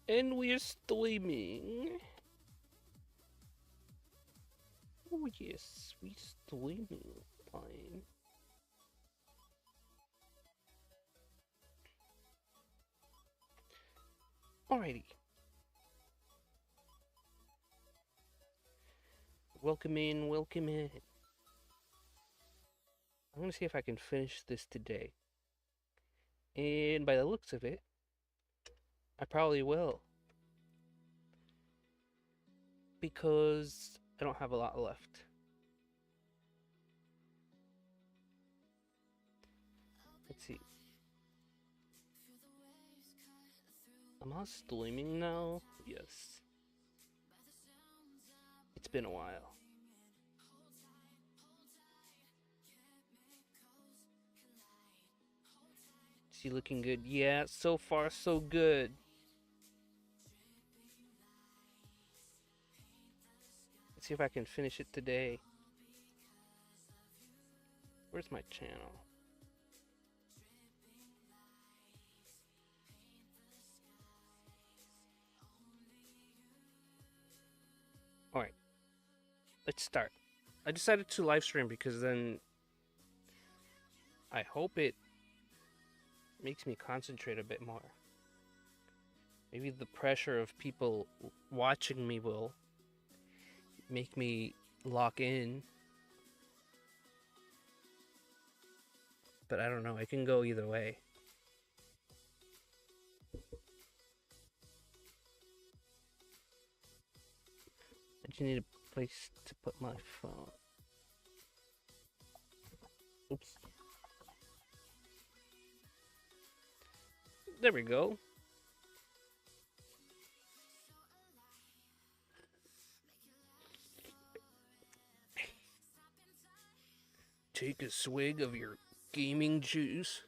And we're streaming. Oh yes, we streaming. Fine. Alrighty. Welcome in, welcome in. I'm gonna see if I can finish this today. And by the looks of it, I probably will. Because I don't have a lot left. Let's see. Am I streaming now? Yes. It's been a while. Is he looking good? Yeah, so far so good. Let's see if I can finish it today. Where's my channel? Alright. Let's start. I decided to live stream because then I hope it makes me concentrate a bit more. Maybe the pressure of people watching me will make me lock in. But I don't know, it can go either way. I just need a place to put my phone. Oops. There we go. Take a swig of your gaming juice.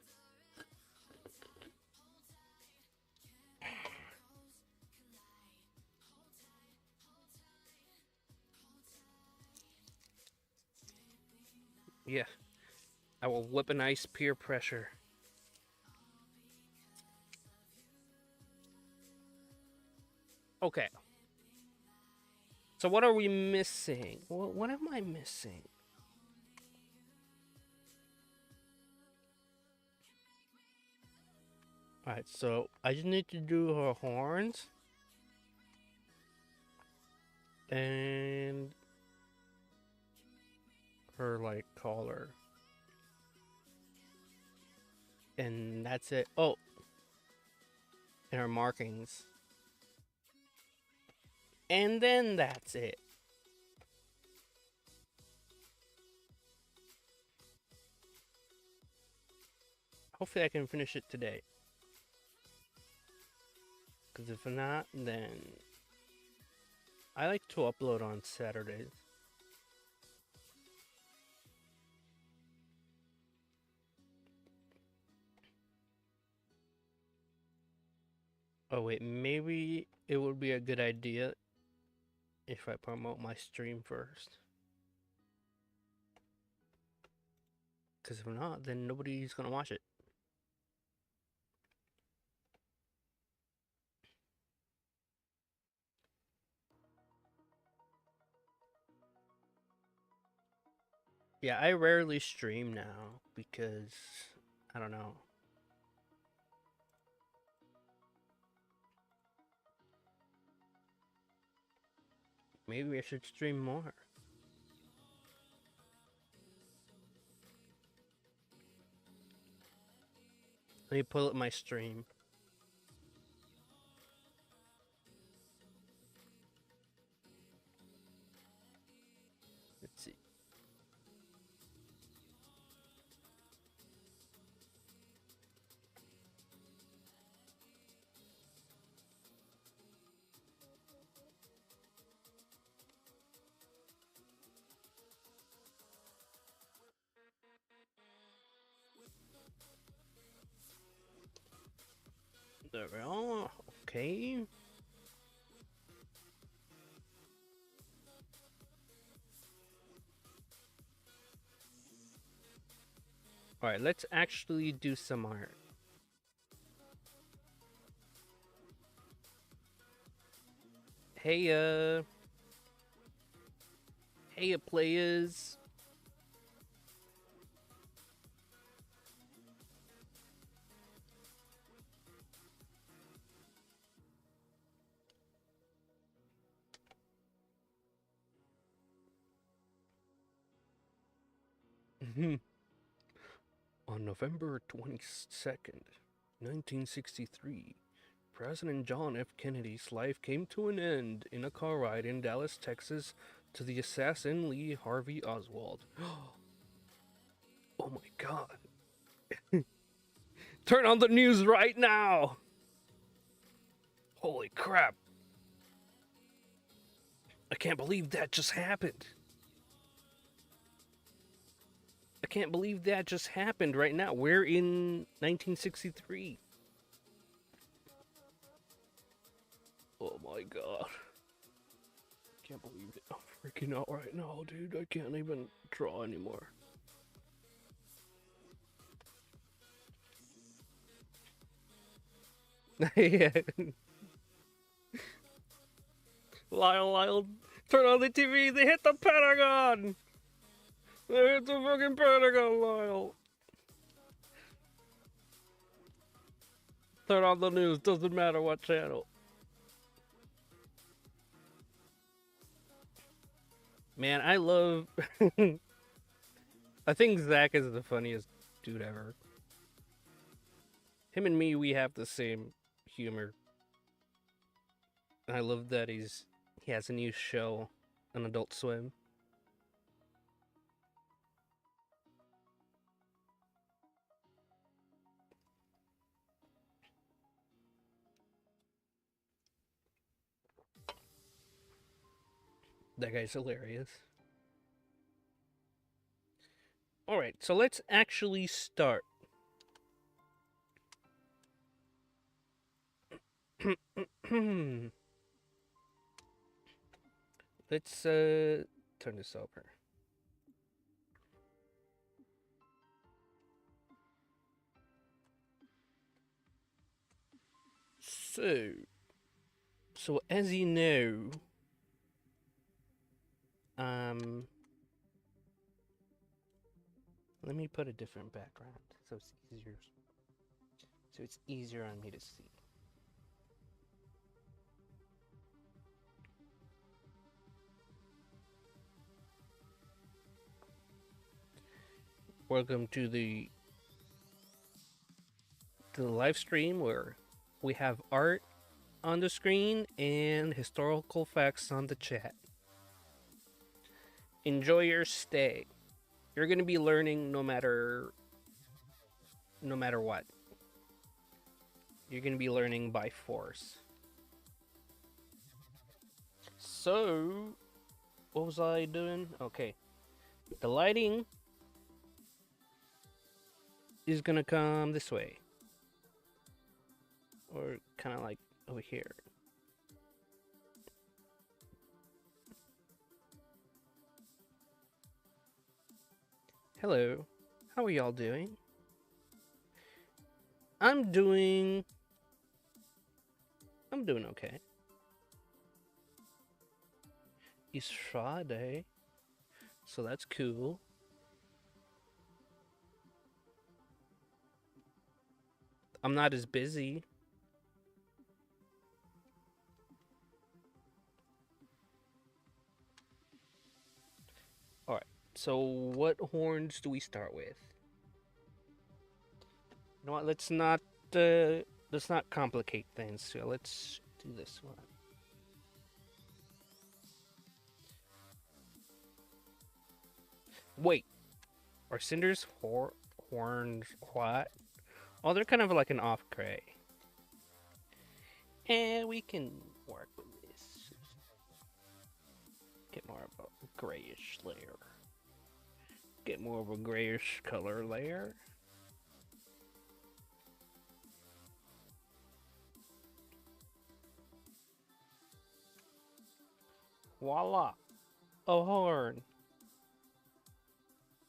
Yeah, I will weaponize peer pressure. Okay. So what are we missing? What am I missing? Alright, so I just need to do her horns. And her, like, collar. And that's it. Oh! And her markings. And then that's it. Hopefully I can finish it today. Because if not, then I like to upload on Saturdays. Oh wait, maybe it would be a good idea if I promote my stream first. Because if not, then nobody's gonna watch it. Yeah, I rarely stream now because I don't know. Maybe I should stream more. Let me pull up my stream. Let's see. There we are. Okay. Alright, let's actually do some art. Hey, hey, players. On November 22nd, 1963, President John F. Kennedy's life came to an end in a car ride in Dallas, Texas, to the assassin Lee Harvey Oswald. Oh my god. Turn on the news right now! Holy crap. I can't believe that just happened. I can't believe that just happened right now. We're in 1963. Oh my god. I can't believe it. I'm freaking out right now, dude. I can't even draw anymore. Yeah. Lyle, turn on the TV. They hit the Pentagon. They hit the fucking Pentagon, Lyle. Turn on the news. Doesn't matter what channel. Man, I love... I think Zach is the funniest dude ever. Him and me, we have the same humor. And I love that he has a new show on Adult Swim. That guy's hilarious. Alright, so let's actually start. Let's turn this over. So as you know, let me put a different background so it's easier. So it's easier on me to see. Welcome to the live stream where we have art on the screen and historical facts on the chat. Enjoy your stay. You're going to be learning no matter what. You're going to be learning by force. So, what was I doing? Okay. The lighting is going to come this way. Or kind of like over here. Hello. How are y'all doing? I'm doing okay. It's Friday, so that's cool. I'm not as busy. Alright, so what horns do we start with? You know what, let's not complicate things, so let's do this one. Wait, are Cynder's horns what? Oh, they're kind of like an off gray. And we can work with this. Get more of a grayish layer. Get more of a grayish color layer. Voila! A horn!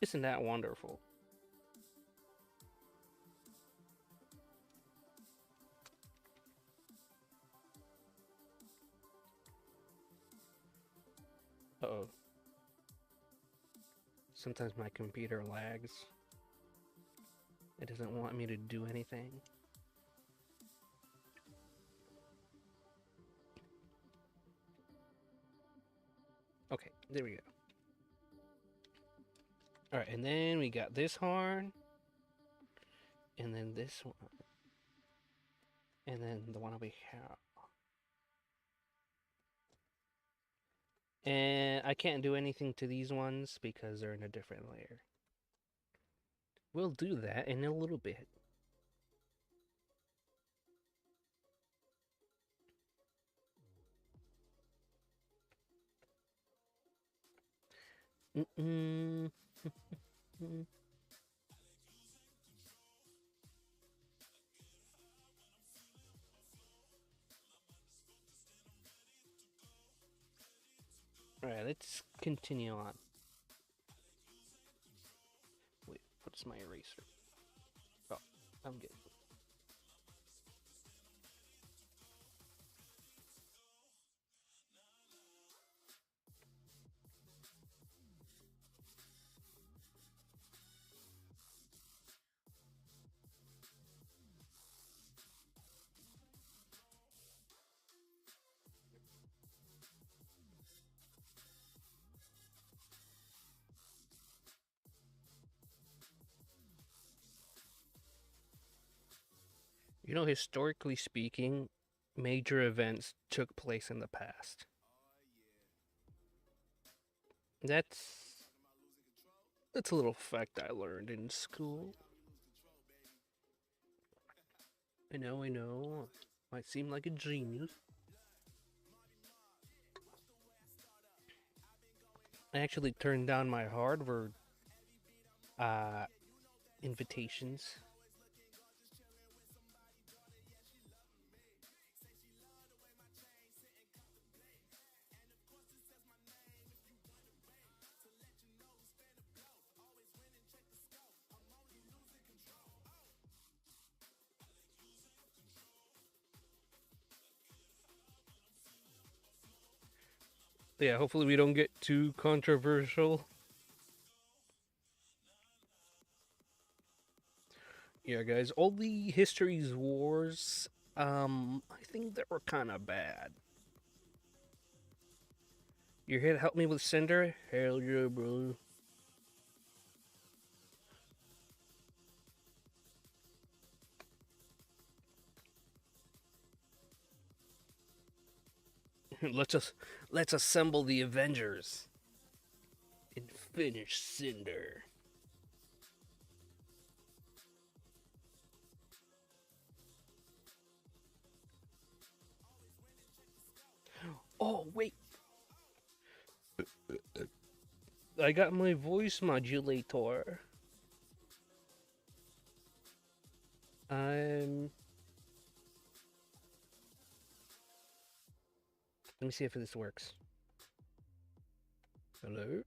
Isn't that wonderful? Uh-oh. Sometimes my computer lags. It doesn't want me to do anything. Okay, there we go. Alright, and then we got this horn. And then this one. And then the one over here. And I can't do anything to these ones because they're in a different layer. We'll do that in a little bit. Alright, let's continue on. Wait, what's my eraser? Oh, I'm good. You know, historically speaking, major events took place in the past. That's a little fact I learned in school. I know. Might seem like a genius. I actually turned down my Harvard invitations. Yeah, hopefully we don't get too controversial. Yeah, guys, all the history's wars, I think they were kind of bad. You're here to help me with Cynder? Hell yeah, bro. let's assemble the Avengers and finish Cynder. Oh wait, I got my voice modulator. Let me see if this works. Hello?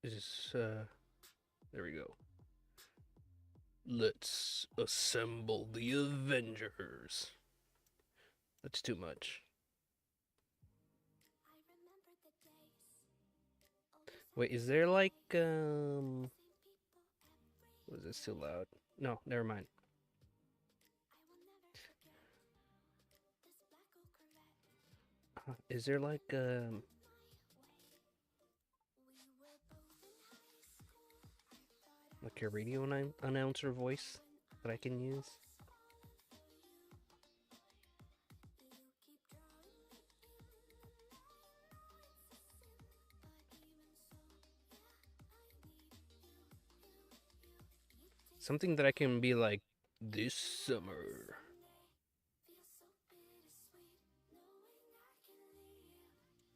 Is this, there we go. Let's assemble the Avengers. That's too much. Wait, is there like, was this too loud? No, never mind. Is there like, like a radio announcer voice that I can use? Something that I can be like, this summer.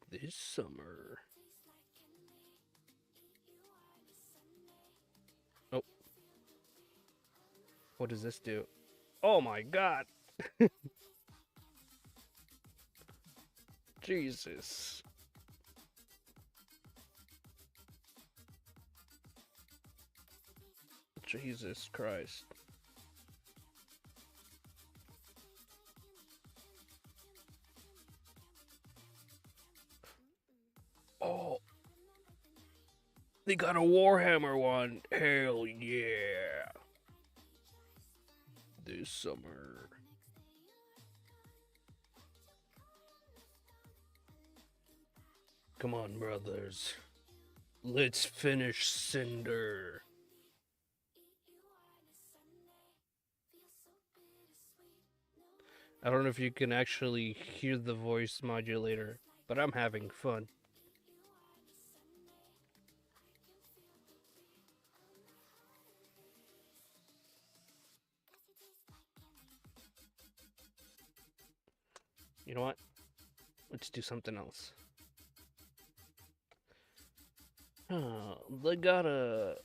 This summer. Oh. What does this do? Oh my god! Jesus. Jesus Christ. They got a Warhammer one. Hell yeah. This summer. Come on, brothers. Let's finish Cynder. I don't know if you can actually hear the voice modulator, but I'm having fun. You know what? Let's do something else. They got a...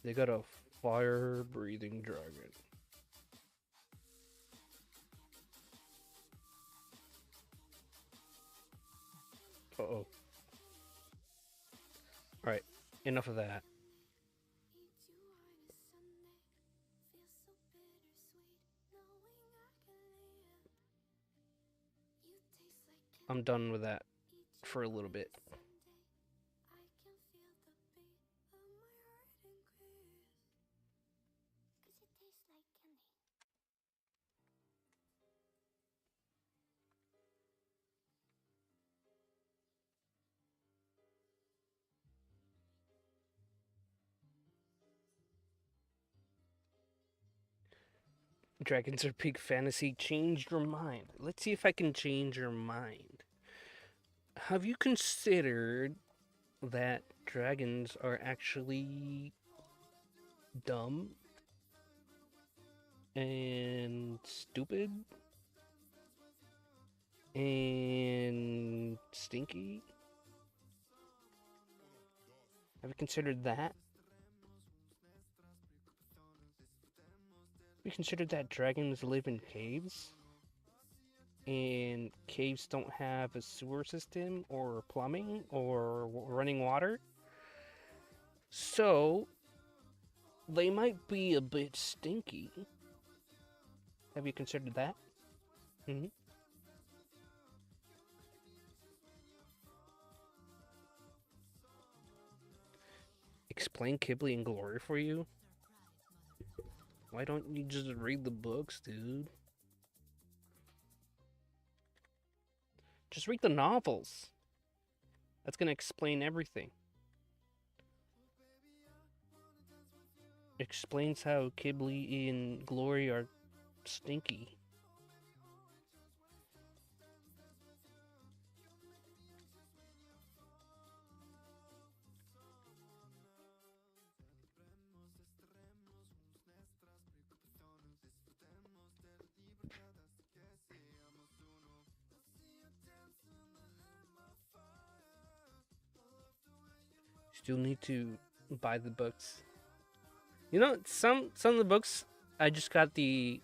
They got a fire-breathing dragon. Uh-oh. Alright, enough of that. I'm done with that for a little bit. Dragons are peak fantasy. Changed your mind. Let's see if I can change your mind. Have you considered that dragons are actually dumb and stupid and stinky? Have you considered that? Have you considered that dragons live in caves? And caves don't have a sewer system or plumbing or running water? So, they might be a bit stinky. Have you considered that? Mm-hmm. Explain Ghibli and Glory for you? Why don't you just read the books, dude? Just read the novels. That's gonna explain everything. Explains how Ghibli and Glory are stinky. Still need to buy the books. You know, some of the books I just got the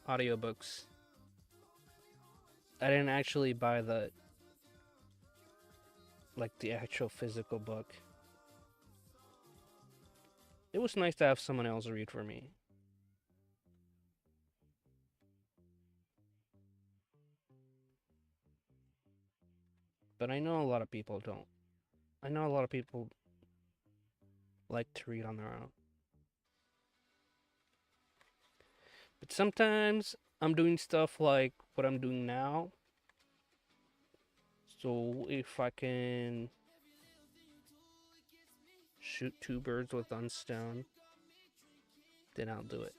audiobooks. I didn't actually buy the actual physical book. It was nice to have someone else read for me. But I know a lot of people don't. I know a lot of people like to read on their own. But sometimes I'm doing stuff like what I'm doing now. So if I can shoot two birds with one stone, then I'll do it.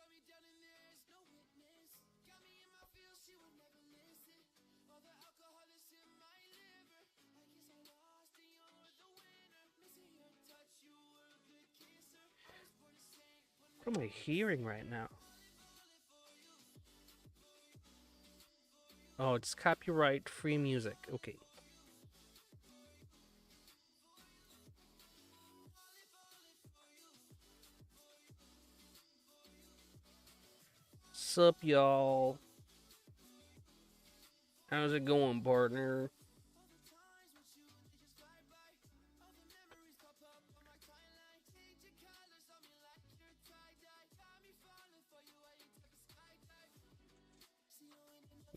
What am I hearing right now? Oh, it's copyright free music. Okay. Sup, y'all? How's it going, partner?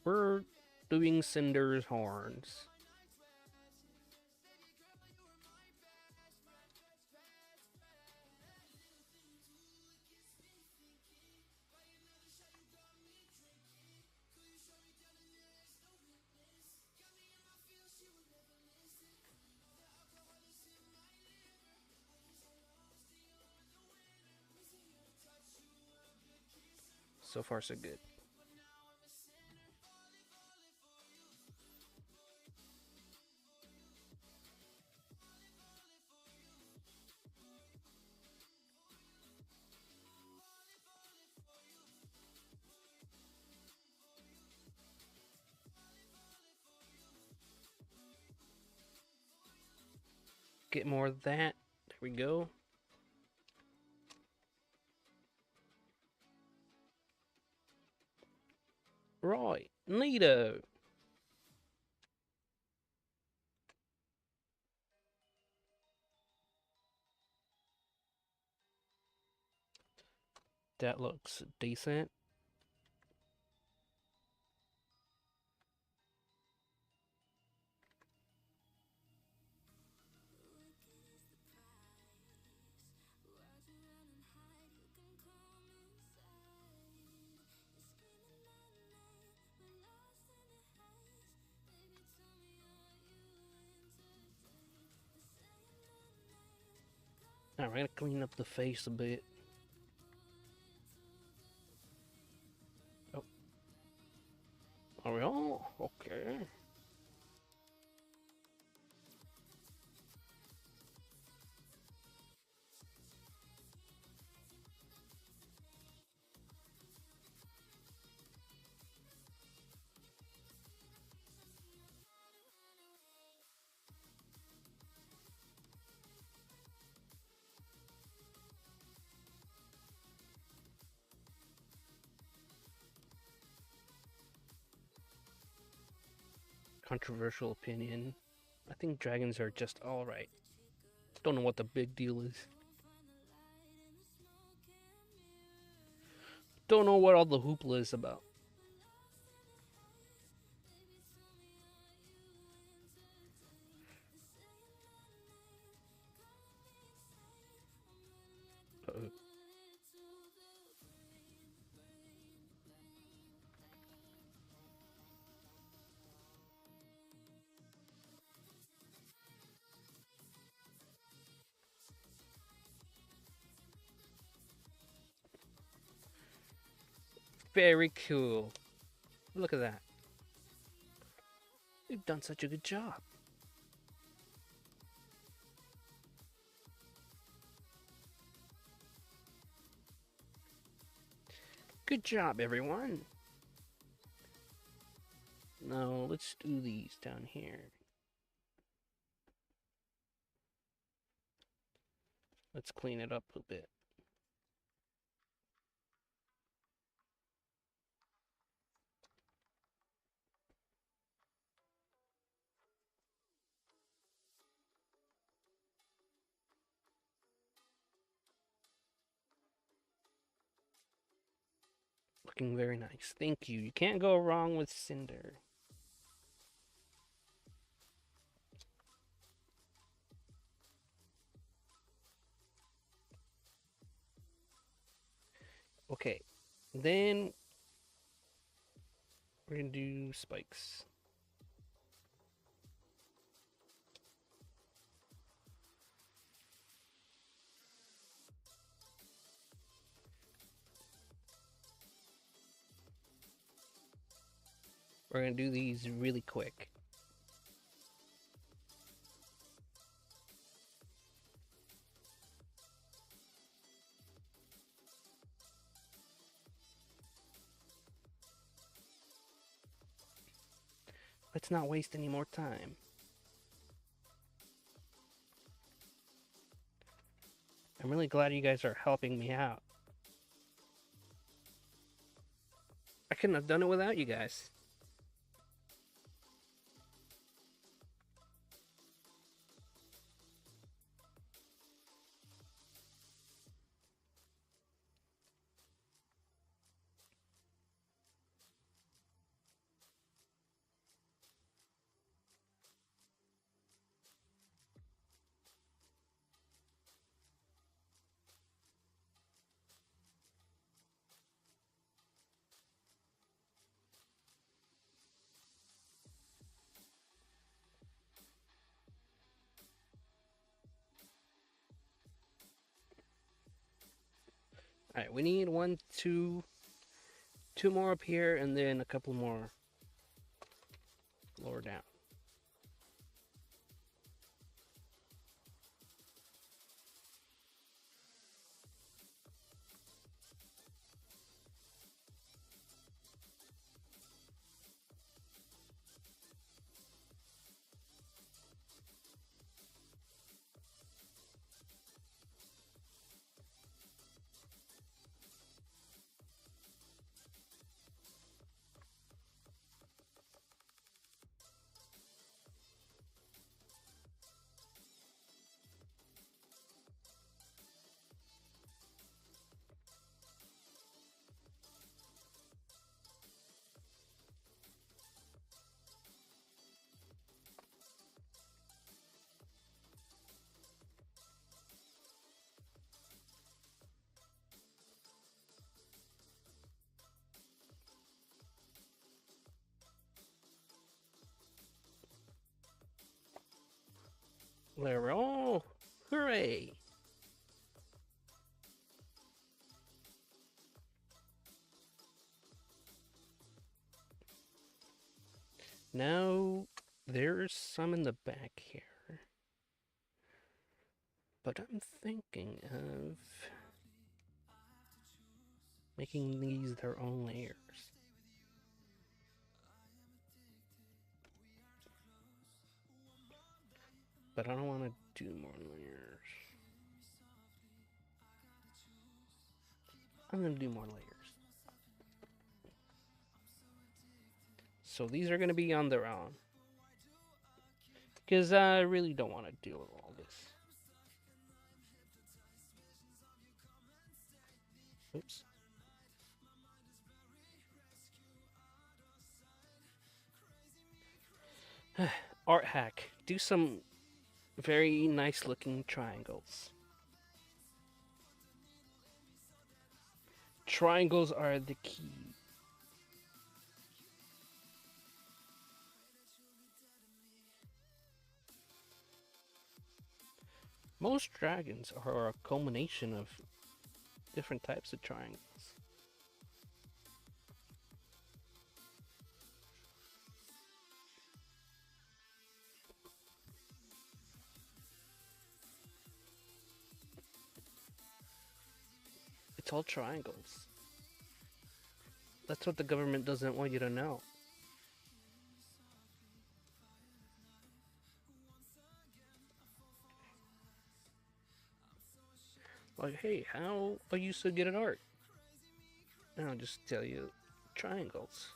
We're doing Cynder's horns. So far, so good. Get more of that. There we go. Right, neato. That looks decent. Now we're gonna clean up the face a bit. Oh, are we all okay? Controversial opinion. I think dragons are just alright. Don't know what the big deal is. Don't know what all the hoopla is about. Uh-oh. Very cool. Look at that. You've done such a good job. Good job, everyone. Now, let's do these down here. Let's clean it up a bit. Looking very nice. Thank you. You can't go wrong with Cynder. Okay. Then we're gonna do spikes. We're gonna do these really quick. Let's not waste any more time. I'm really glad you guys are helping me out. I couldn't have done it without you guys. Alright, we need 1, 2, 2 more up here, and then a couple more lower down. There we go. Oh, hooray! Now, there's some in the back here. But I'm thinking of making these their own layers. But I don't want to do more layers. I'm going to do more layers. So these are going to be on their own. Because I really don't want to deal with all this. Oops. Art hack. Do some very nice looking triangles. Triangles are the key. Most dragons are a culmination of different types of triangles. It's all triangles. That's what the government doesn't want you to know. Like, hey, how are you so good at art? And I'll just tell you, triangles.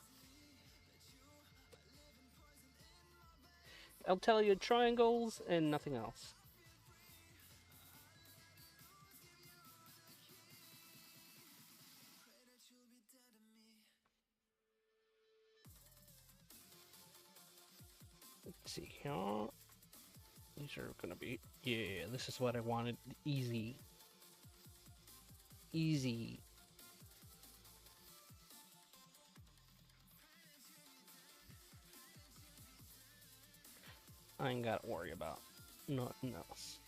I'll tell you triangles and nothing else. Let's see here. These are gonna be, yeah, this is what I wanted. Easy. Easy. I ain't gotta worry about nothing else.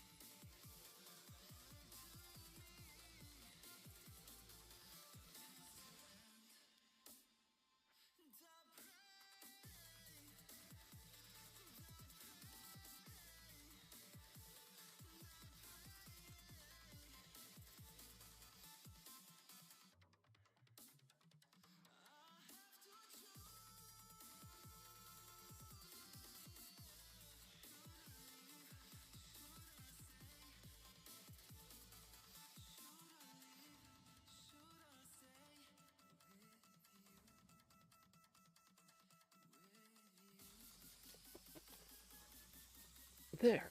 There.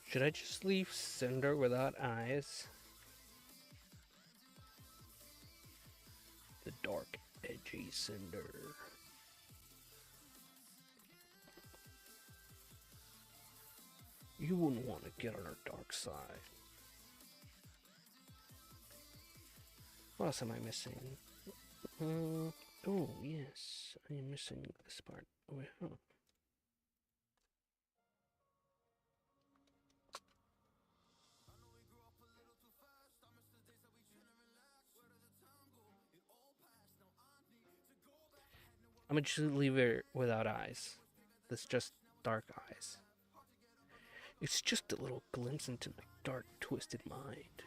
Should I just leave Cynder without eyes? The dark, edgy Cynder. You wouldn't want to get on our dark side. What else am I missing? Oh, yes. I am missing this part. Oh, wait, huh. I'm gonna just leave it without eyes. That's just dark eyes. It's just a little glimpse into my dark, twisted mind.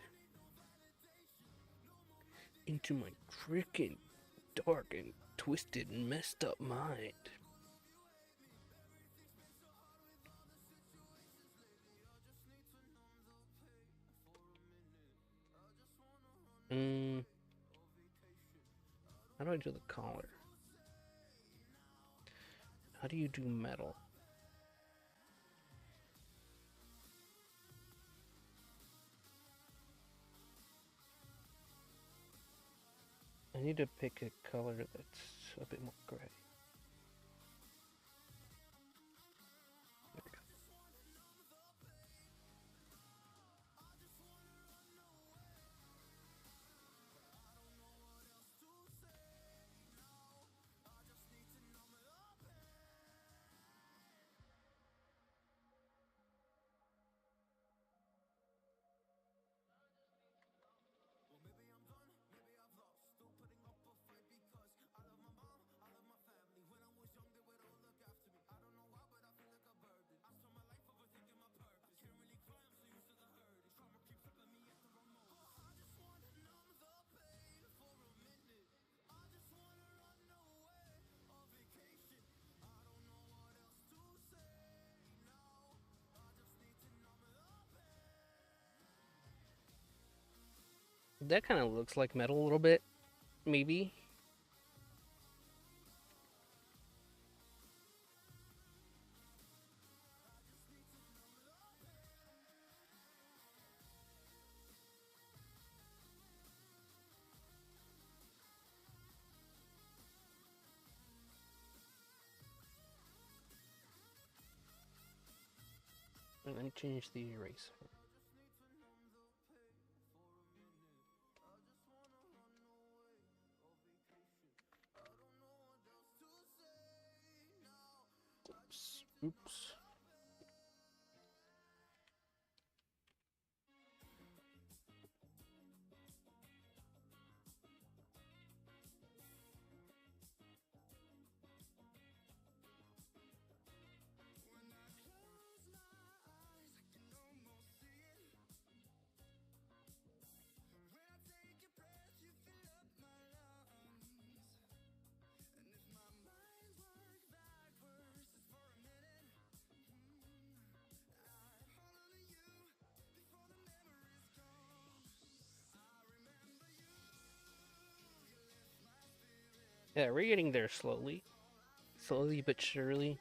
Into my freaking dark and twisted and messed up mind. How do I do the collar? How do you do metal? I need to pick a color that's a bit more gray. There we go. That kind of looks like metal a little bit, maybe. And then change the eraser. Oops. Oops. Yeah, we're getting there slowly. Slowly but surely.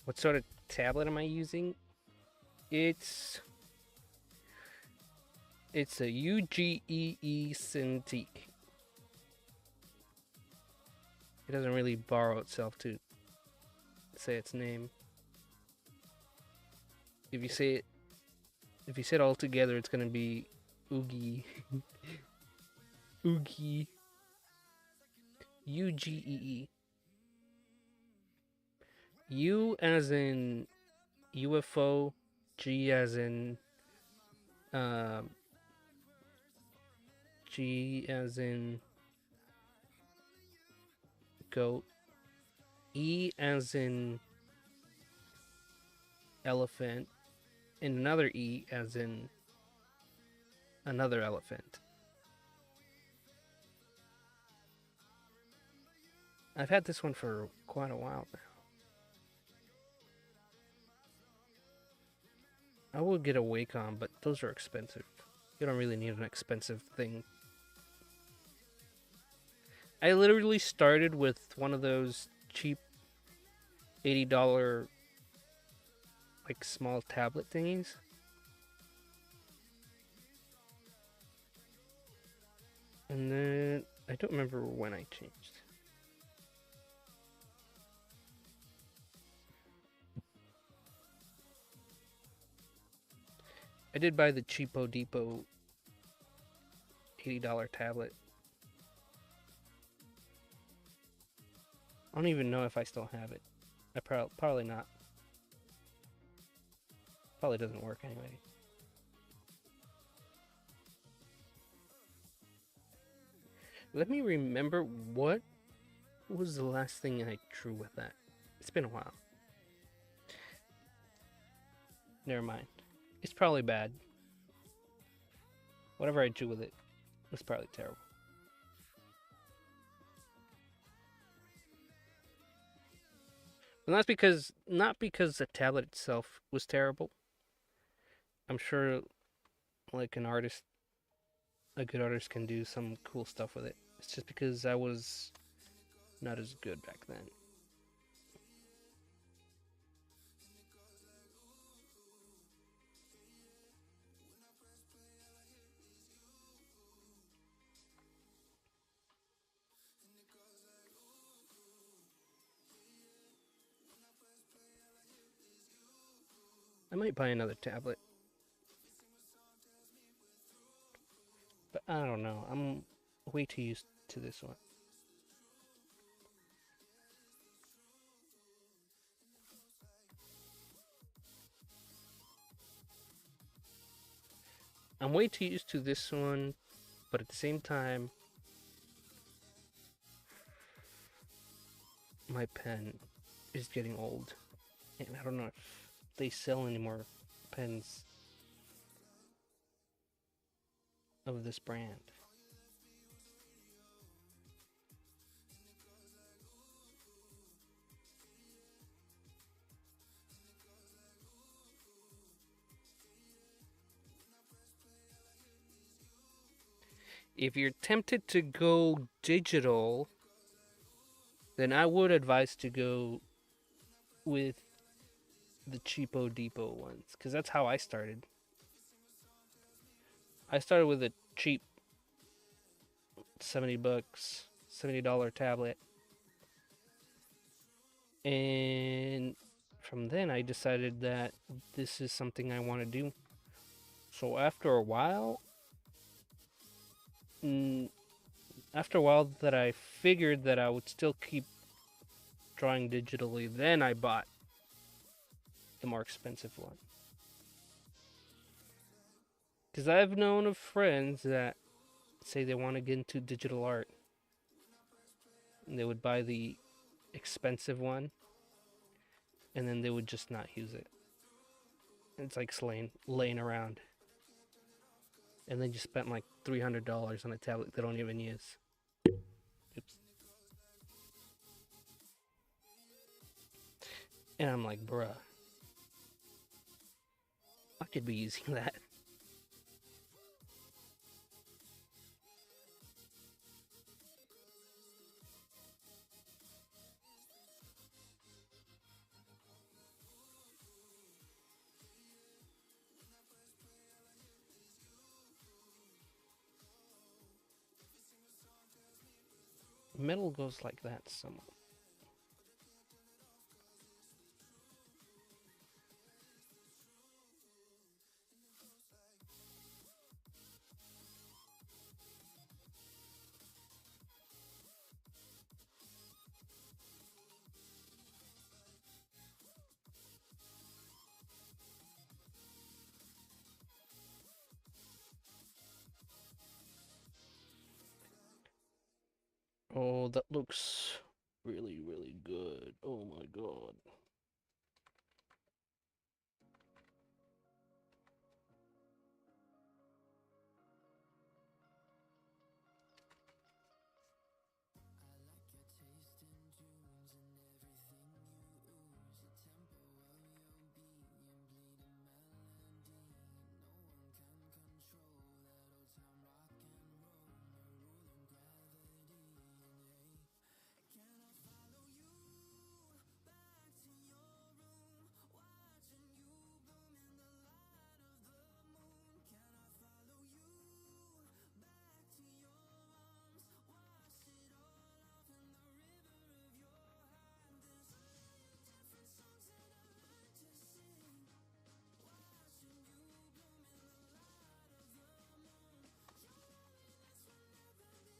What sort of tablet am I using? It's a UGEE Cintiq. It doesn't really borrow itself to say its name. If you say it all together, it's gonna be Oogie. Oogie. UGEE. U as in UFO, G as in G as in goat, E as in elephant, and another E as in another elephant. I've had this one for quite a while now. I would get a Wacom, but those are expensive. You don't really need an expensive thing. I literally started with one of those cheap $80 like small tablet thingies. And then I don't remember when I changed. I did buy the Cheapo Depot $80 tablet. I don't even know if I still have it. I probably not. Probably doesn't work anyway. Let me remember what was the last thing I drew with that. It's been a while. Never mind. It's probably bad. Whatever I drew with it was probably terrible. And that's because not because the tablet itself was terrible. I'm sure like a good artist can do some cool stuff with it. It's just because I was not as good back then. I might buy another tablet. But I don't know. I'm way too used to this one. I'm way too used to this one, but at the same time, my pen is getting old. And I don't know if they sell any more pens of this brand. If you're tempted to go digital, then I would advise to go with the cheapo depot ones, because that's how I started. I started with a cheap $70, $70 tablet, and from then I decided that this is something I want to do. So after a while, that I figured that I would still keep drawing digitally, then I bought the more expensive one. Because I've known of friends that say they want to get into digital art, and they would buy the expensive one, and then they would just not use it. It's like laying around. And then you spent like $300 on a tablet they don't even use. Oops. And I'm like, bruh, I could be using that. Metal goes like that somewhat. Oh, that looks really, really good. Oh my god.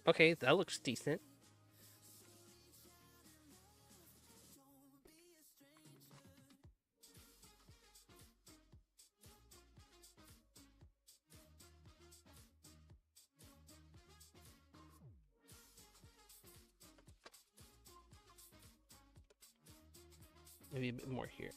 Okay, that looks decent. Maybe a bit more here.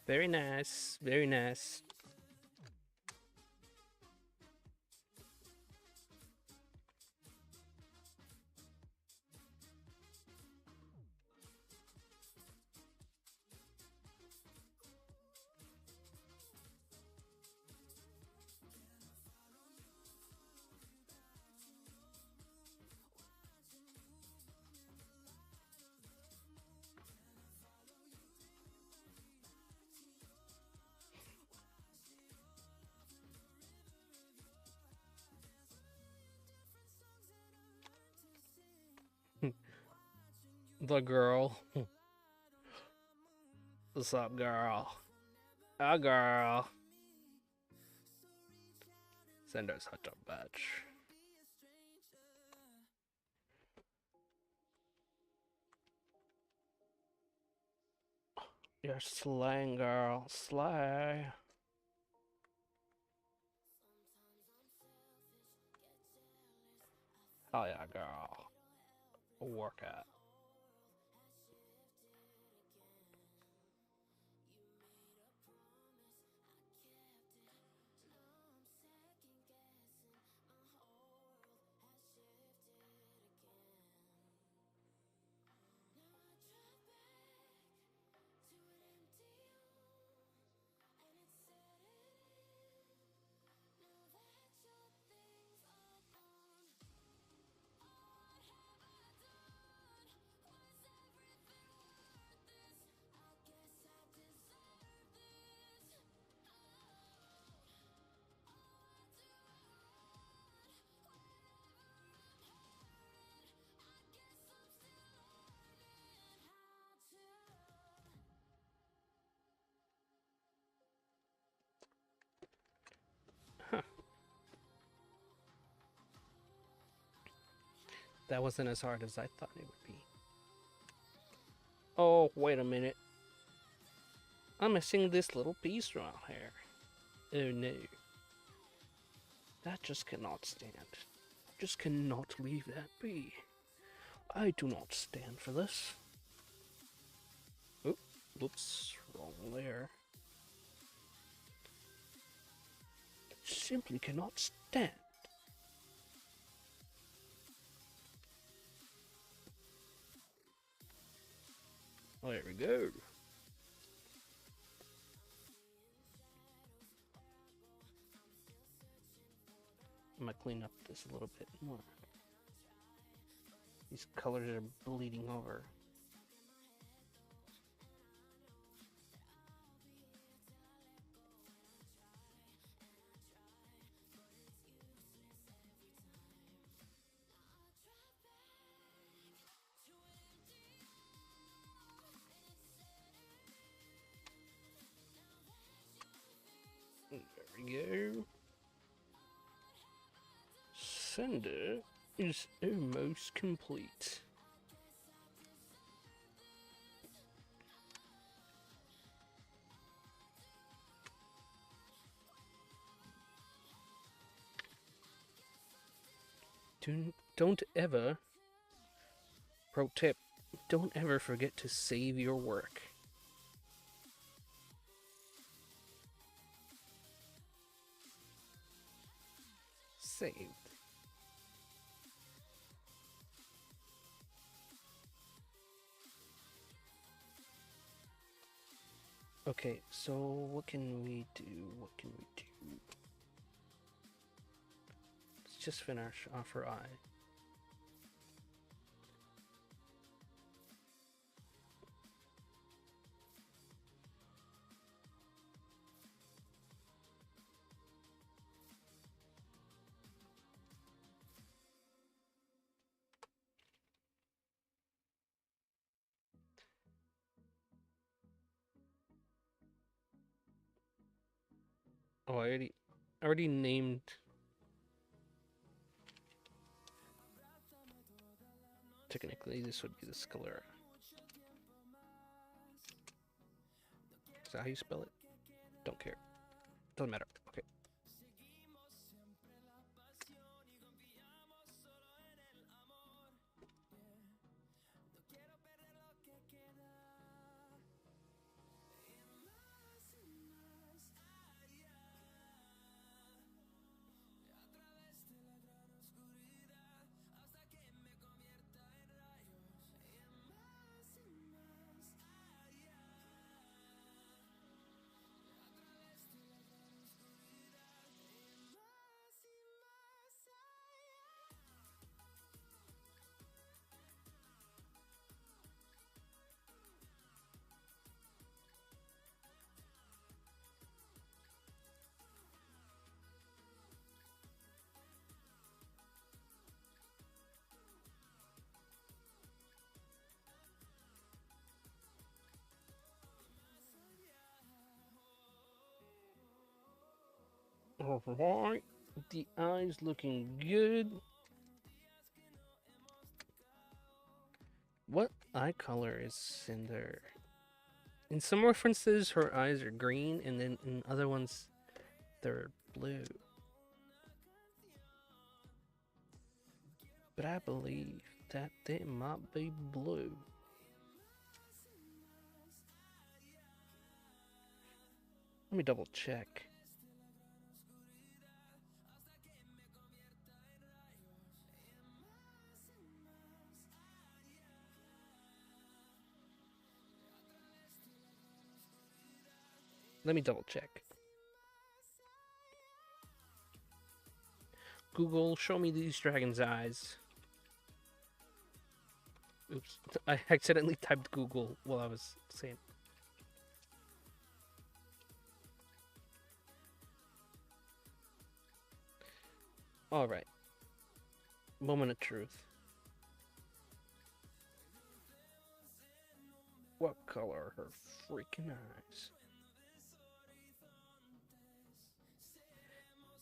Very nice. Very nice. The girl. What's up, girl? Ah, girl. Cynder's such a bitch. You're slaying, girl. Slay. Hell yeah, girl. Work it. Huh. That wasn't as hard as I thought it would be. Oh, wait a minute. I'm missing this little piece around here. Oh no. That just cannot stand. Just cannot leave that be. I do not stand for this. Oop, whoops, wrong layer. Simply cannot stand. There we go. I'm gonna clean up this a little bit more. These colors are bleeding over. There we go. Cynder is almost complete. Don't ever, pro tip, don't ever forget to save your work. saved. Okay, so what can we do? What can we do? Let's just finish off her eye. Oh, I already named. Technically, this would be the sclera. Is that how you spell it? Don't care. Doesn't matter. Okay. Alright. The eye's looking good. What eye color is Cynder? In some references, her eyes are green, and then in other ones, they're blue. But I believe that they might be blue. Let me double check. Let me double check. Google, show me these dragon's eyes. Oops, I accidentally typed Google while I was saying. Alright. Moment of truth. What color are her freaking eyes?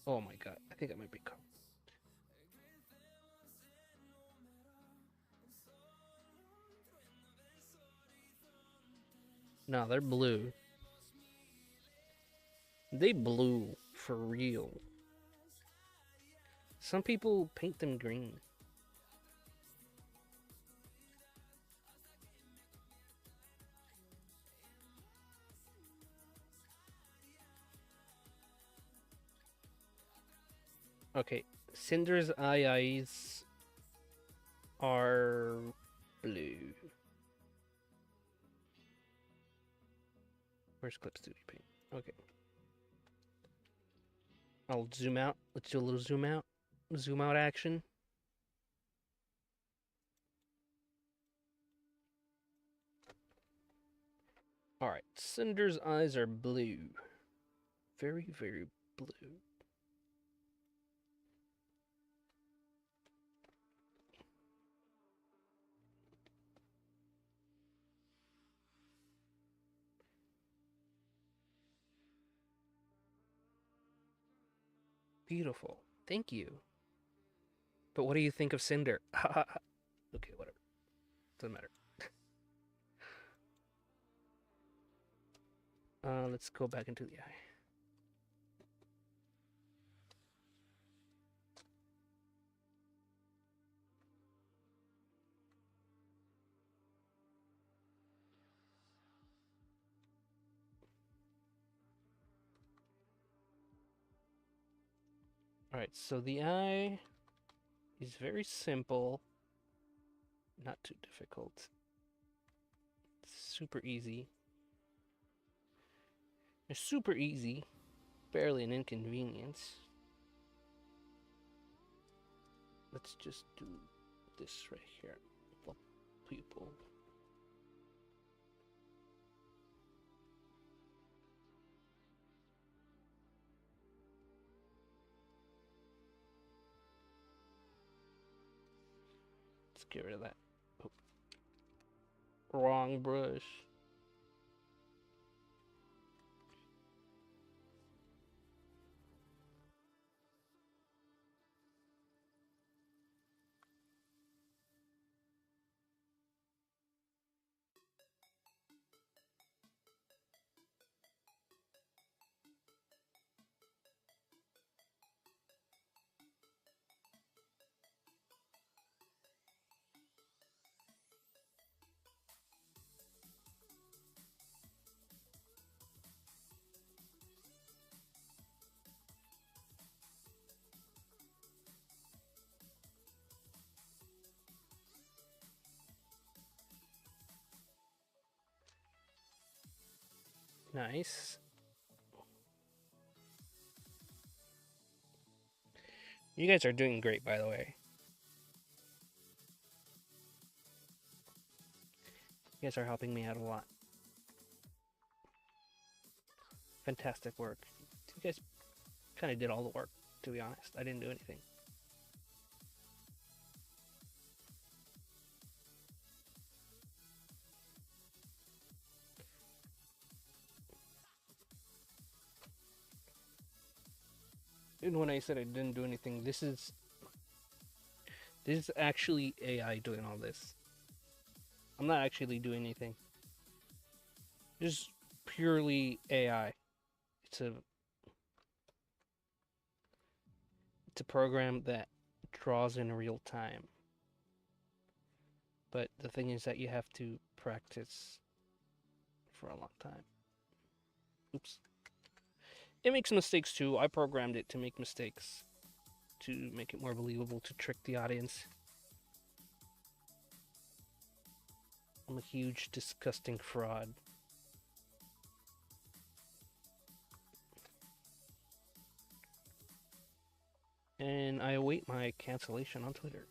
Oh my god, I think I might be color. No, they're blue. They blue for real. Some people paint them green. Okay, Cinder's eyes are blue. Where's Clip Studio Paint? Okay. I'll zoom out. Let's do a little zoom out. Zoom out action. Alright, Cinder's eyes are blue. Very, very blue. Beautiful. Thank you. But what do you think of Cynder? Okay, whatever. Doesn't matter. Let's go back into the eye. Alright, so the eye is very simple, not too difficult. Super easy. It's super easy, barely an inconvenience. Let's just do this right here. The people. Let's get rid of that. Oh. Wrong brush. Nice. You guys are doing great, by the way. You guys are helping me out a lot. Fantastic work. You guys kind of did all the work, to be honest. I didn't do anything. And when I said I didn't do anything, this is actually AI doing all this. I'm not actually doing anything. Just purely AI. It's a program that draws in real time. But the thing is that you have to practice for a long time. Oops. It makes mistakes too. I programmed it to make mistakes, to make it more believable, to trick the audience. I'm a huge, disgusting fraud. And I await my cancellation on Twitter.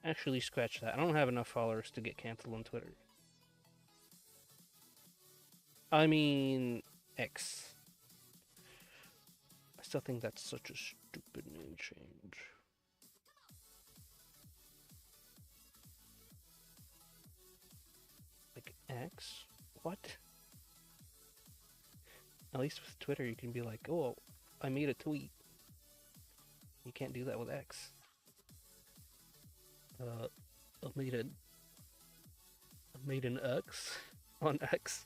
Actually, scratch that. I don't have enough followers to get canceled on Twitter. I mean, X. I still think that's such a stupid name change. Like, X? What? At least with Twitter, you can be like, oh, I made a tweet. You can't do that with X. I made an X on X.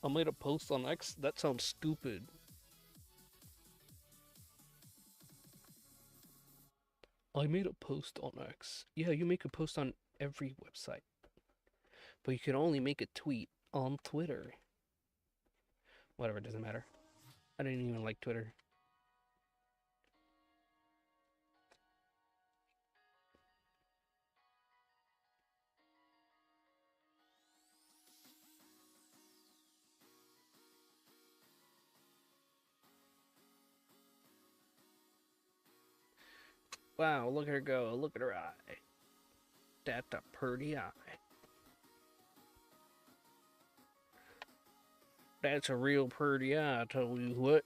I made a post on X? That sounds stupid. I made a post on X. Yeah, you make a post on every website. But you can only make a tweet on Twitter. Whatever, it doesn't matter. I didn't even like Twitter. Wow, look at her go. Look at her eye. That's a pretty eye. That's a real pretty eye, I tell you what.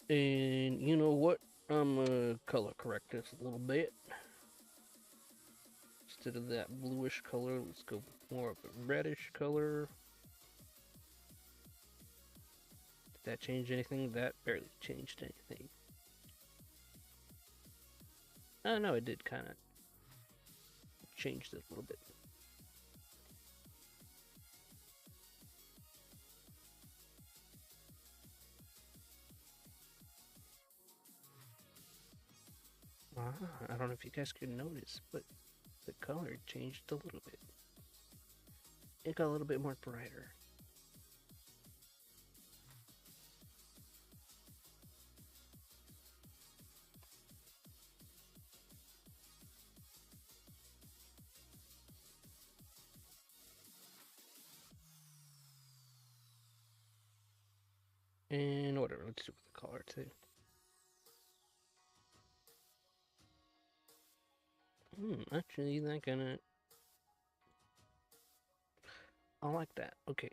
And you know what? I'm gonna color correct this a little bit. Instead of that bluish color, let's go more of a reddish color. Did that change anything? That barely changed anything. Oh no, it did kind of changed it a little bit. I don't know if you guys could notice, but the color changed a little bit. It got a little bit more brighter. And whatever, let's do with the color too. Actually, that gonna. I like that. Okay.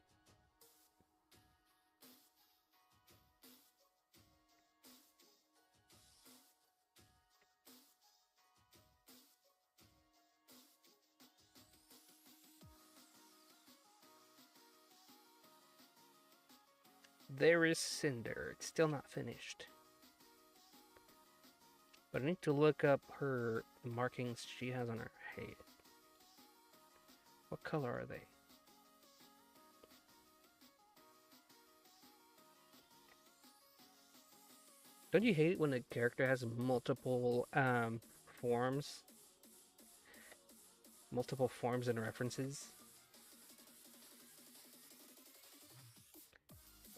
There is Cynder. It's still not finished. But I need to look up her markings she has on her head. What color are they? Don't you hate it when a character has multiple forms? Multiple forms and references?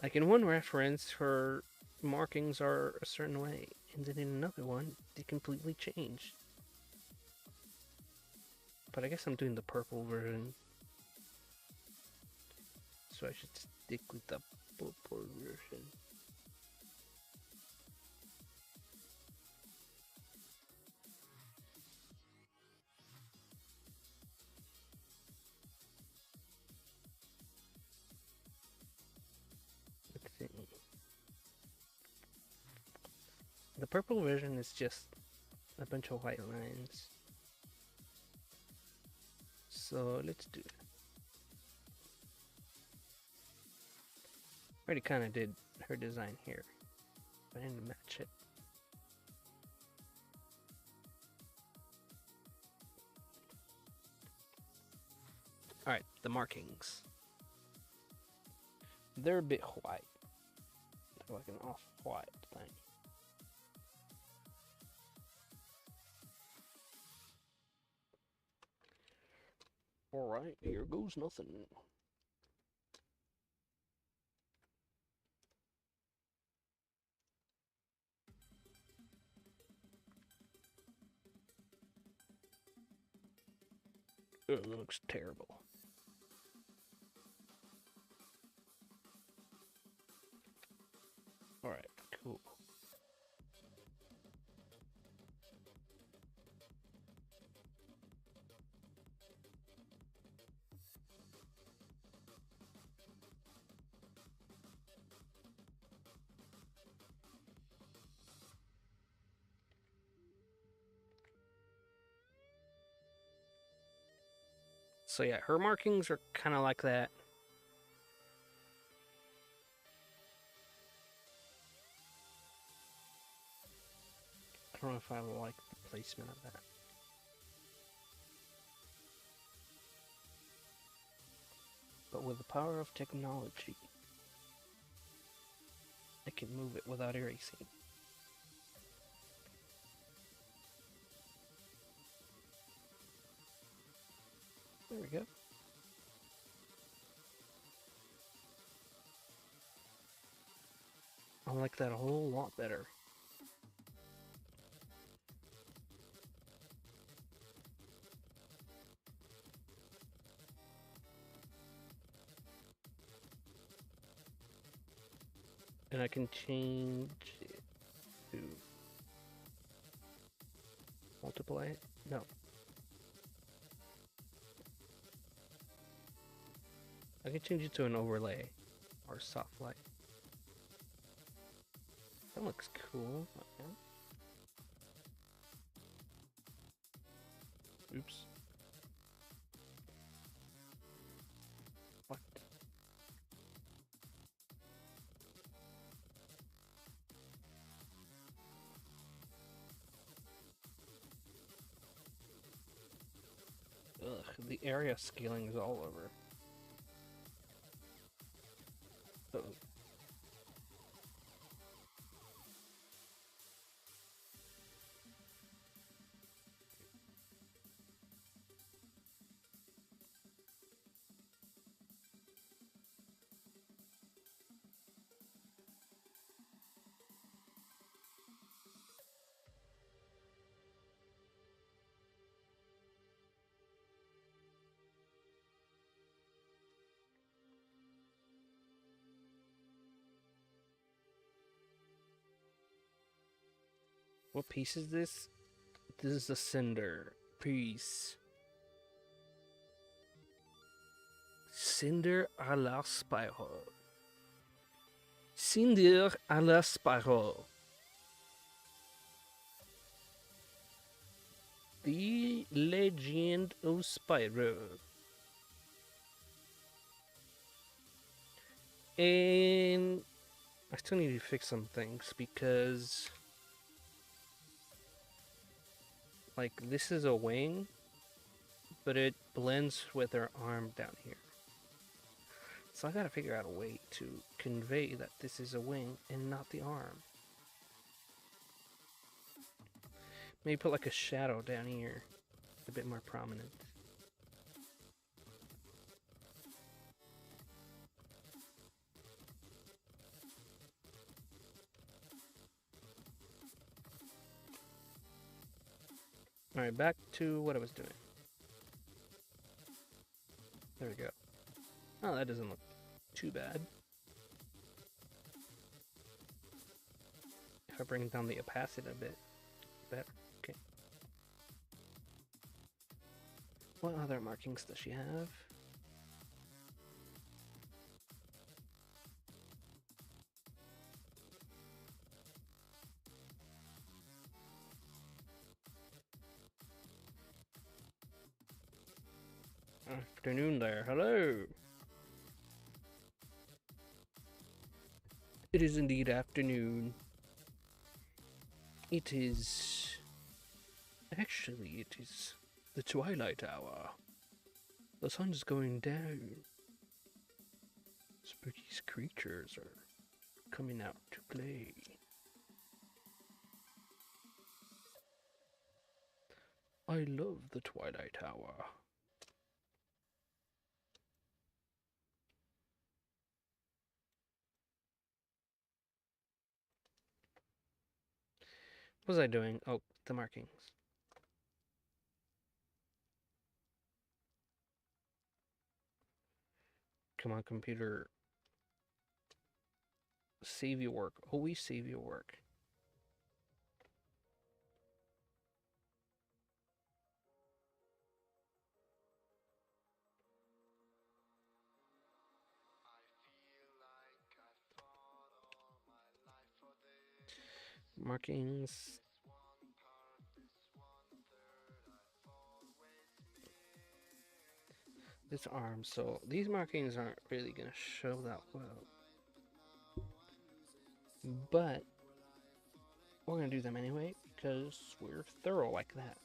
Like in one reference, her markings are a certain way, and then in another one, they completely change. But I guess I'm doing the purple version. So I should stick with the purple version. Let's see. The purple version is just a bunch of white lines. So let's do it. Already kind of did her design here, but I need to match it. Alright, the markings. They're a bit white. They're like an off-white thing. Alright, here goes nothing. Ugh, that looks terrible. Alright, cool. So yeah, her markings are kind of like that. I don't know if I like the placement of that. But with the power of technology, I can move it without erasing. There we go. I like that a whole lot better. And I can change it to multiply it? No. I can change it to an overlay or soft light. That looks cool. Okay. Oops. What? Ugh, the area scaling is all over. Uh oh. What piece is this? This is the Cynder piece. Cynder à la spiral. Cynder à la spiral. The Legend of Spyro. And I still need to fix some things because, like, this is a wing, but it blends with her arm down here. So I gotta figure out a way to convey that this is a wing and not the arm. Maybe put like a shadow down here, a bit more prominent. Alright, back to what I was doing. There we go. Oh, that doesn't look too bad. If I bring down the opacity a bit better. Okay. What other markings does she have? Afternoon there. Hello. It is indeed afternoon. It is... Actually, it is the twilight hour. The sun's going down. Spooky creatures are coming out to play. I love the twilight hour. What was I doing? Oh, the markings. Come on, computer. Save your work. Always save your work. Markings. This arm. So these markings aren't really going to show that well. But we're going to do them anyway because we're thorough like that.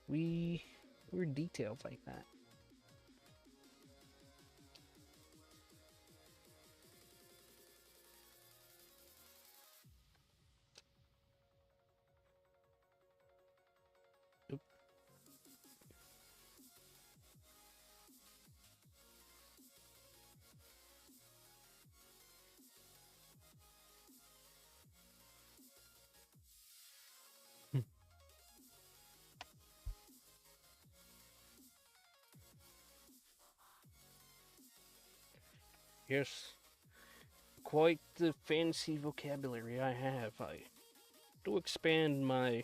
We're detailed like that. Oop. Yes, quite the fancy vocabulary I have. I do expand my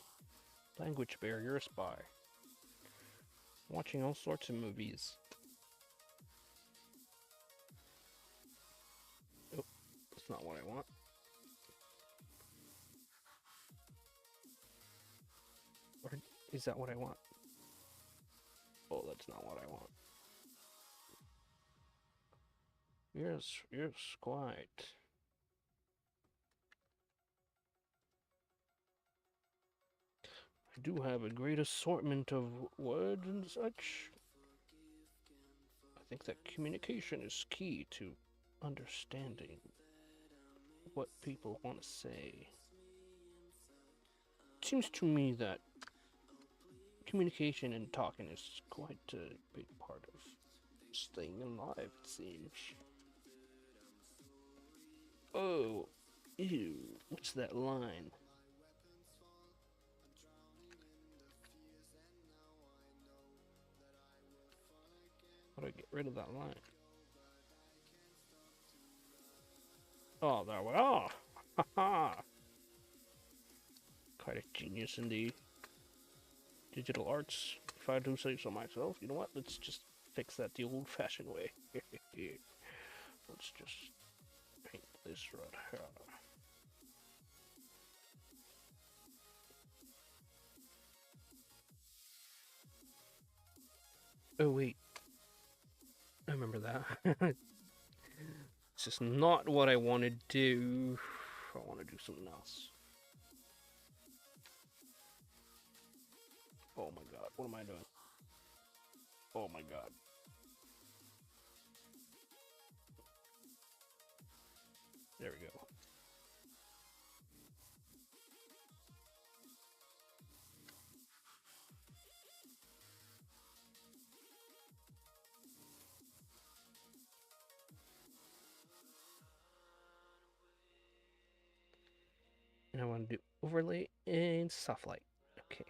language barriers by watching all sorts of movies. Oh, that's not what I want. Or is that what I want? Oh, that's not what I want. Yes, quite. I do have a great assortment of words and such. I think that communication is key to understanding what people want to say. It seems to me that communication and talking is quite a big part of staying alive, it seems. Oh, ew, what's that line? How do I get rid of that line? Oh, there we are. Quite a genius in the digital arts, if I do say so myself. You know what? Let's just fix that the old-fashioned way. Let's just paint this right here. Oh wait, I remember that. It's just not what I want to do. I want to do something else. Oh my god, what am I doing? Oh my god. There we go. And I want to do overlay and soft light. Okay.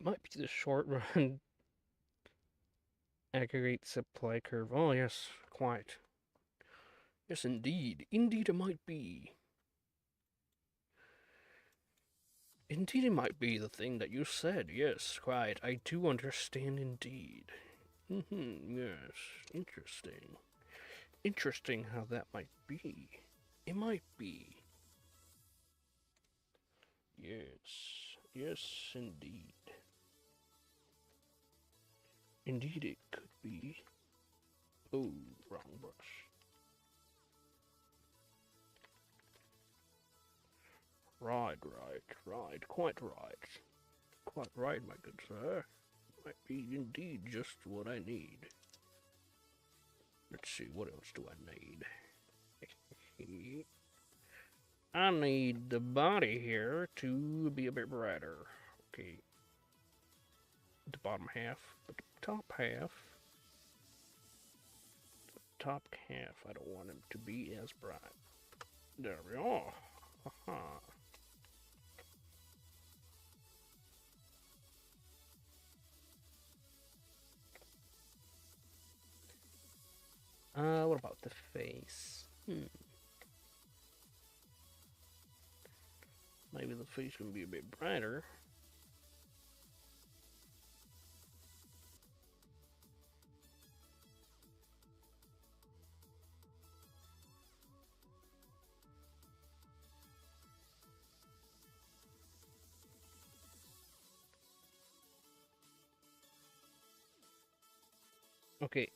Might be the short run aggregate supply curve. Oh yes, quite. Yes, indeed. Indeed, it might be. Indeed, it might be the thing that you said. Yes, quite. I do understand indeed. Yes. Interesting. Interesting how that might be. It might be. Yes. Yes, indeed. Indeed, it could be. Oh, wrong brush. Right. Quite right. Quite right, my good sir. Might be indeed just what I need. Let's see, what else do I need? I need the body here to be a bit brighter. Okay. The bottom half, but the top half. The top half, I don't want him to be as bright. There we are. Haha. What about the face? Maybe the face can be a bit brighter. Okay,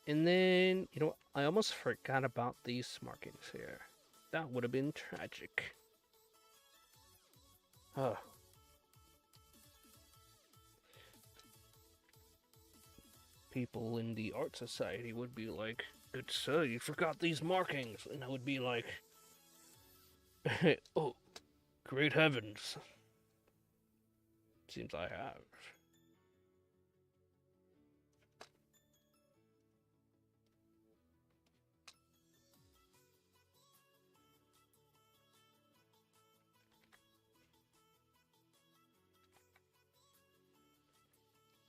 and then, you know, I almost forgot about these markings here. That would have been tragic. Oh. People in the art society would be like, "Good sir, you forgot these markings." And I would be like, "Oh, great heavens. Seems I have."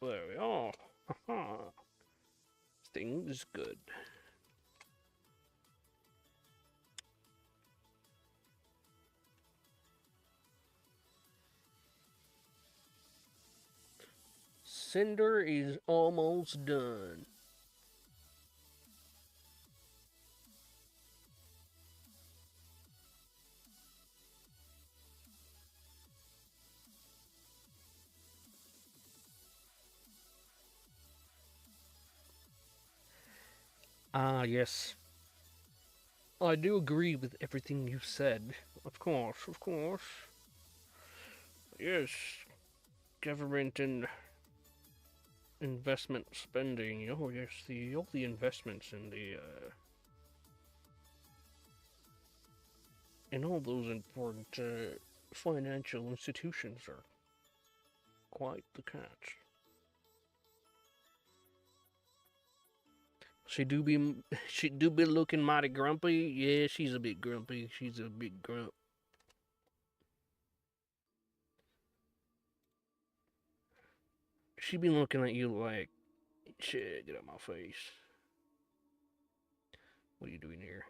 There we are. Things good. Cynder is almost done. Ah, yes. I do agree with everything you said. Of course, of course. Yes, government and investment spending. Oh yes, all the investments in all those important financial institutions are quite the catch. She do be she do be looking mighty grumpy. Yeah, she's a bit grumpy. She's a big grump. She been looking at you like, shit, get out my face. What are you doing here?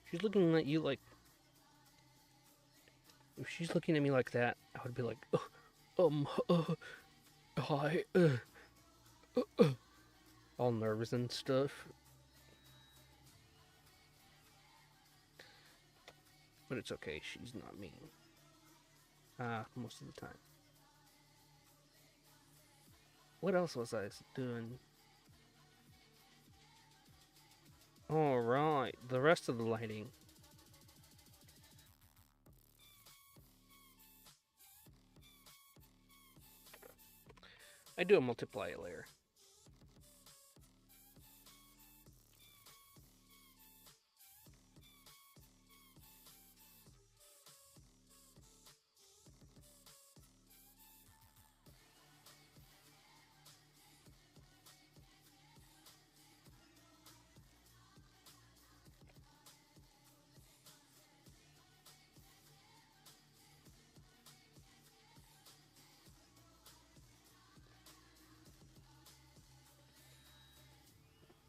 She's looking at you like, if she's looking at me like that, I would be like, hi, all nervous and stuff. But it's okay, she's not mean. Most of the time. What else was I doing? Alright, the rest of the lighting. I do a multiply layer.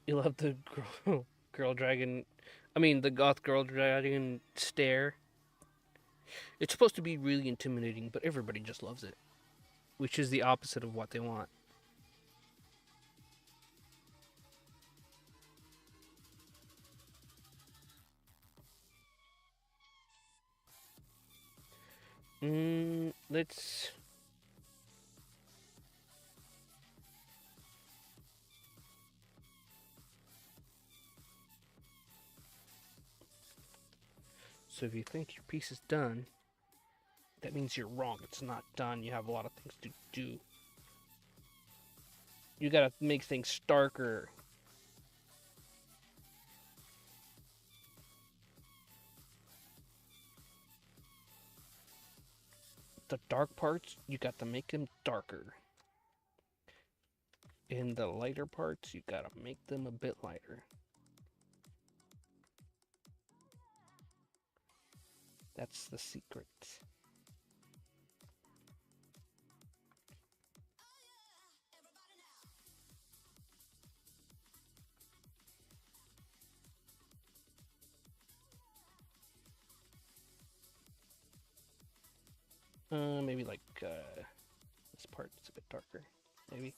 You love the girl dragon. I mean, the goth girl dragon stare. It's supposed to be really intimidating, but everybody just loves it. Which is the opposite of what they want. Let's... So if you think your piece is done, that means you're wrong. It's not done. You have a lot of things to do. You gotta make things darker. The dark parts, you got to make them darker. And the lighter parts, you gotta make them a bit lighter. That's the secret. Maybe like this part is a bit darker, maybe.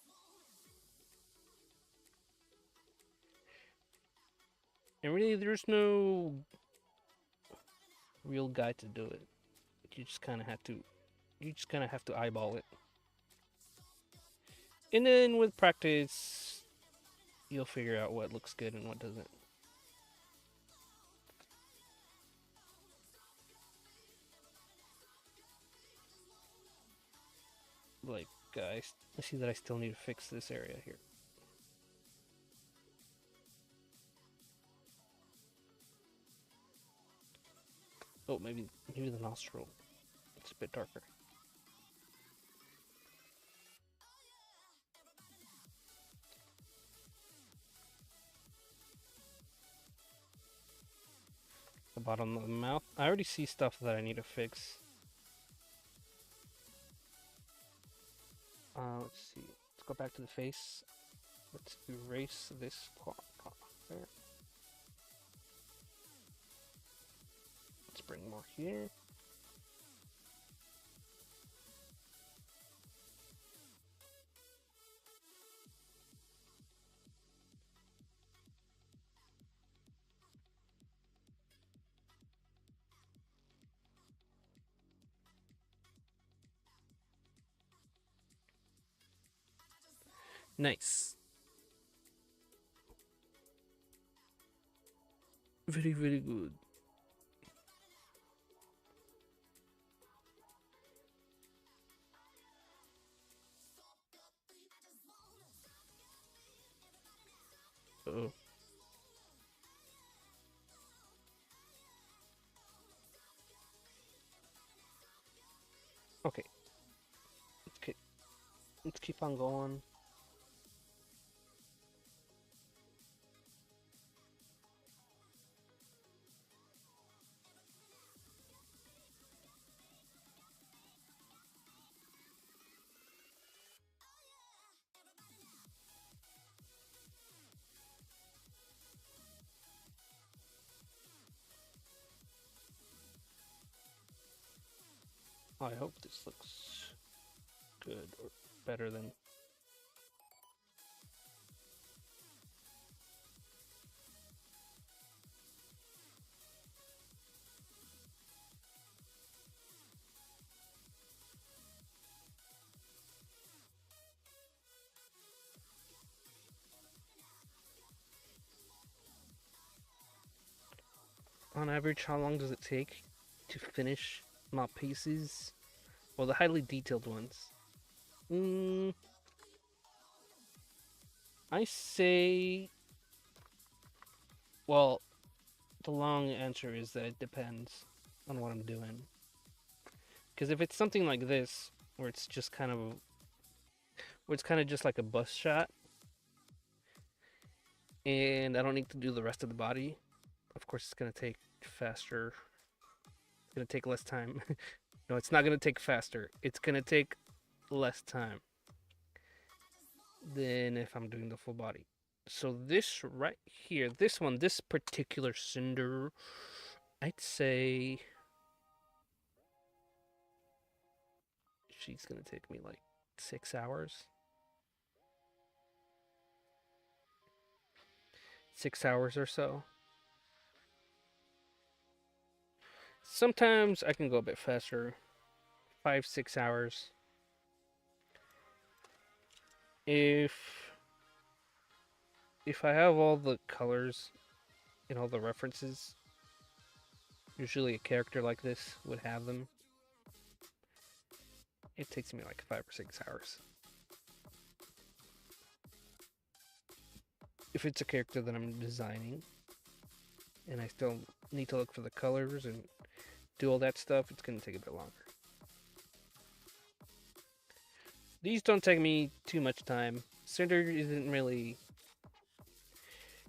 And really, there's no real guide to do it. You just kind of have to. You just kind of have to eyeball it. And then with practice, you'll figure out what looks good and what doesn't. Like, I see that I still need to fix this area here. Oh, maybe the nostril. It's a bit darker. The bottom of the mouth. I already see stuff that I need to fix. Let's see. Let's go back to the face. Let's erase this part there. Let's bring more here. Nice. Very, very good. Uh-oh. Okay. Let's keep on going. I hope this looks good or better than. On average, how long does it take to finish my pieces? Well, the highly detailed ones. I say. Well, the long answer is that it depends on what I'm doing. Because if it's something like this, where it's just kind of, where it's kind of just like a bust shot, and I don't need to do the rest of the body, of course it's gonna take faster. It's gonna take less time. No, it's not gonna take faster. It's gonna take less time than if I'm doing the full body. So this right here, this one, this particular Cynder, I'd say she's gonna take me like 6 hours. 6 hours or so. Sometimes I can go a bit faster, 5, 6 hours. If I have all the colors and all the references, usually a character like this would have them. It takes me like 5 or 6 hours. If it's a character that I'm designing, and I still need to look for the colors and do all that stuff, it's going to take a bit longer. These don't take me too much time. Cynder isn't really...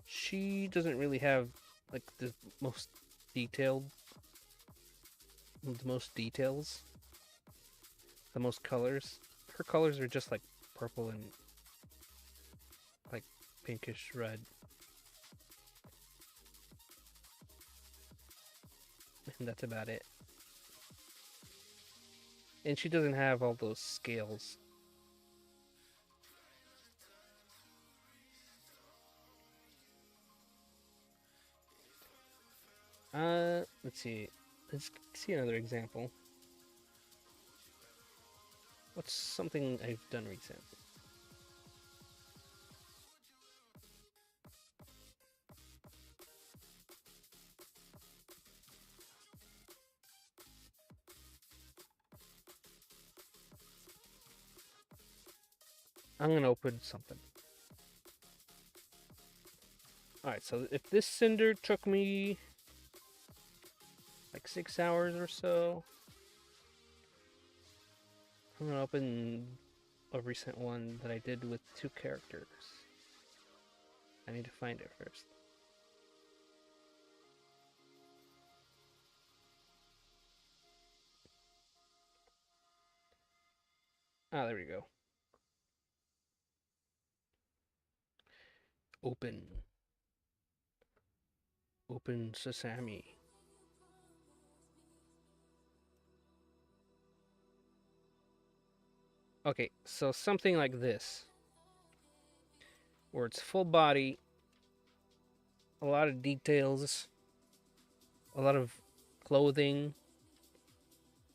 She doesn't really have, like, the most detailed... The most details. The most colors. Her colors are just, like, purple and, like, pinkish red. And that's about it. And she doesn't have all those scales. Let's see. Let's see another example. What's something I've done recently? I'm gonna open something. Alright, so if this Cynder took me like 6 hours or so, I'm gonna open a recent one that I did with 2 characters. I need to find it first. Ah, there we go. Open. Open sesame. Okay, so something like this, where it's full body, a lot of details, a lot of clothing,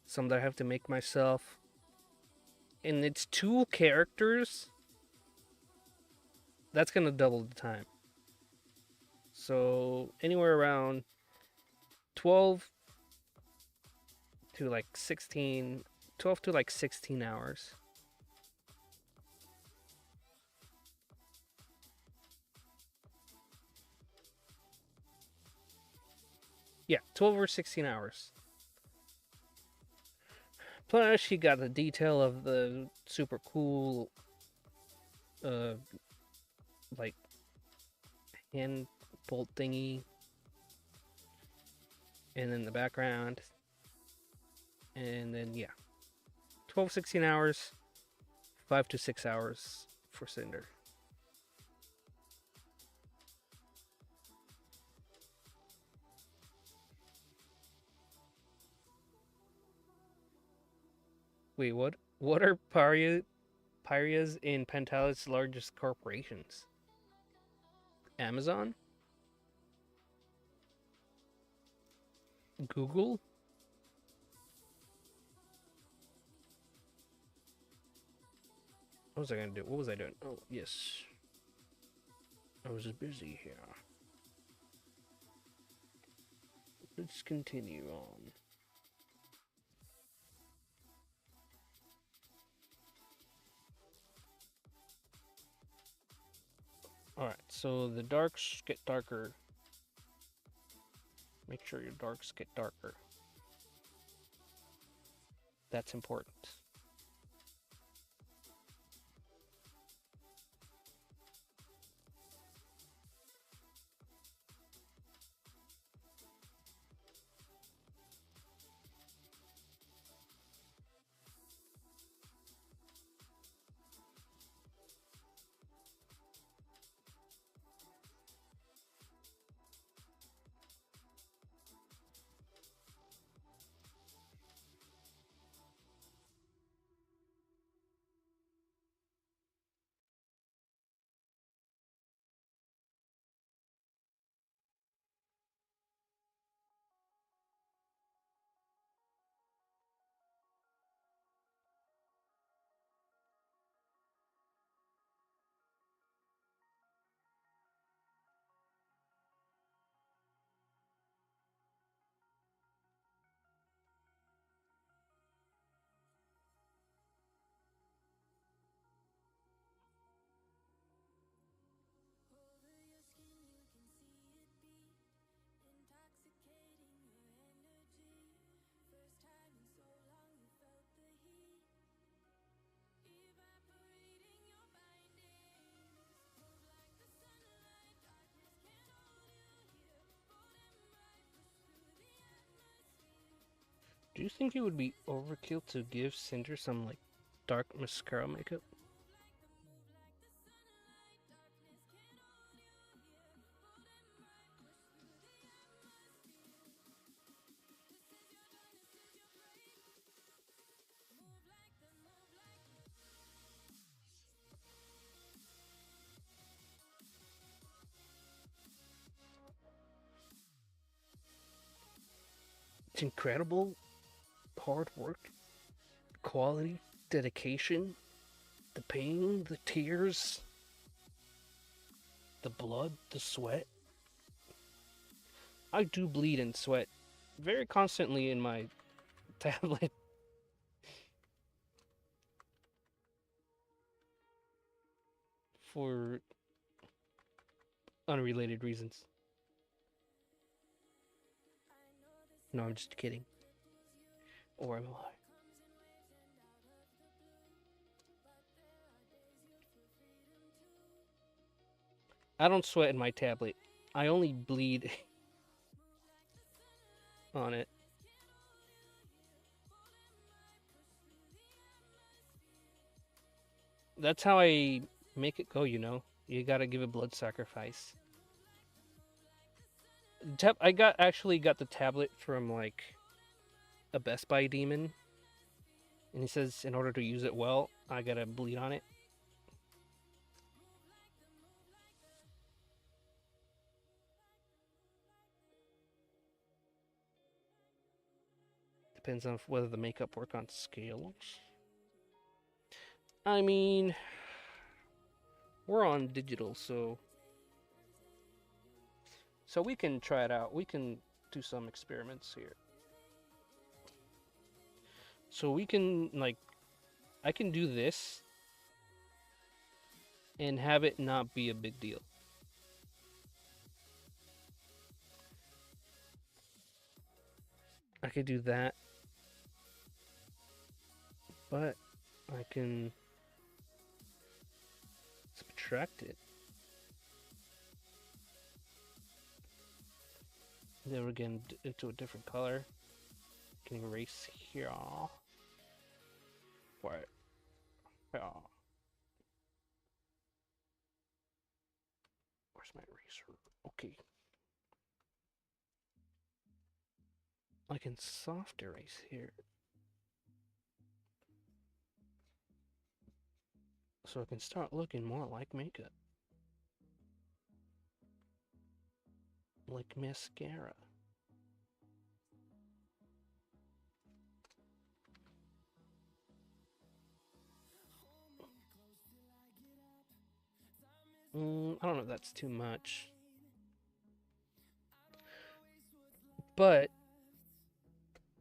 some that I have to make myself, and it's 2 characters, that's gonna double the time. So anywhere around 12 to like 16, 12 to like 16 hours. Yeah, 12 or 16 hours. Plus, she got the detail of the super cool, like, hand bolt thingy. And then the background. And then, yeah. 12, 16 hours. 5 to 6 hours for Cynder. Wait, what? What are Paria's in Pentala's largest corporations? Amazon? Google? What was I gonna do? What was I doing? Oh, yes. I was busy here. Let's continue on. Alright, so the darks get darker. Make sure your darks get darker. That's important. Do you think it would be overkill to give Cynder some, like, dark mascara makeup? It's incredible hard work, quality, dedication, the pain, the tears, the blood, the sweat. I do bleed and sweat very constantly in my tablet. For unrelated reasons. No, I'm just kidding. Or am I? I don't sweat in my tablet. I only bleed on it. That's how I make it go, you know? You gotta give a blood sacrifice. I actually got the tablet from, like, a Best Buy demon. And he says in order to use it well, I gotta bleed on it. Depends on whether the makeup work on scales. I mean, we're on digital, so we can try it out. We can do some experiments here. So we can, like, I can do this and have it not be a big deal. I could do that, but I can subtract it. Then we're getting into a different color. Can erase here. What? Yeah. Where's my eraser? Okay. I can soft erase here. so it can start looking more like makeup. Like mascara. I don't know if that's too much. But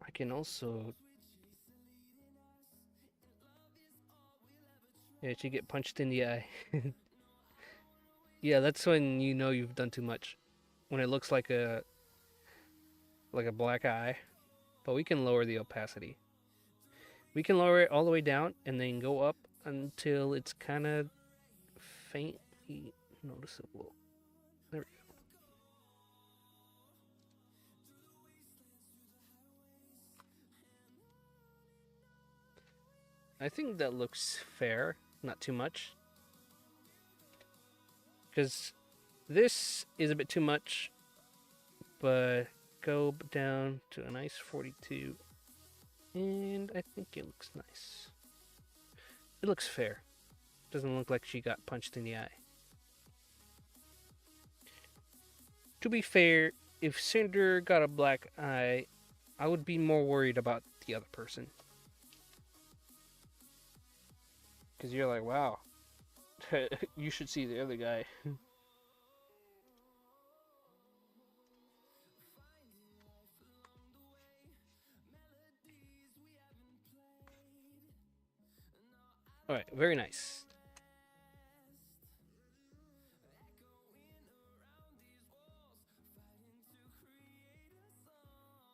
I can also... Yeah, she get punched in the eye. Yeah, that's when you know you've done too much. When it looks like a black eye. But we can lower the opacity. We can lower it all the way down and then go up until it's kind of faintly noticeable. There we go. I think that looks fair. Not too much. Because this is a bit too much. But go down to a nice 42. And I think it looks nice. It looks fair. Doesn't look like she got punched in the eye. To be fair, if Cynder got a black eye, I would be more worried about the other person. Because you're like, wow, you should see the other guy. Alright, very nice.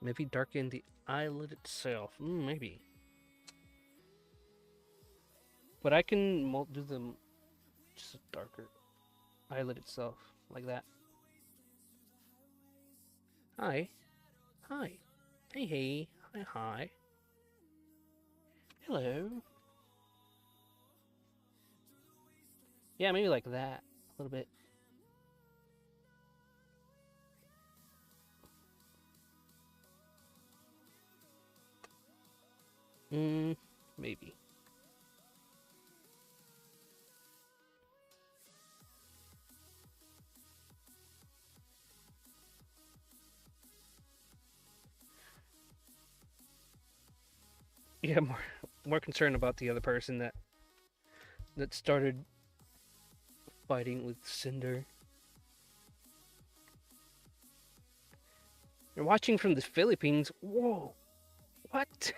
Maybe darken the eyelid itself. Maybe. But I can do them just darker. Eyelid itself, like that. Hi. Hi. Hey, hey. Hi, hi. Hello. Yeah, maybe like that. A little bit. Maybe. Yeah, more concerned about the other person that started fighting with Cynder. You're watching from the Philippines? Whoa! What?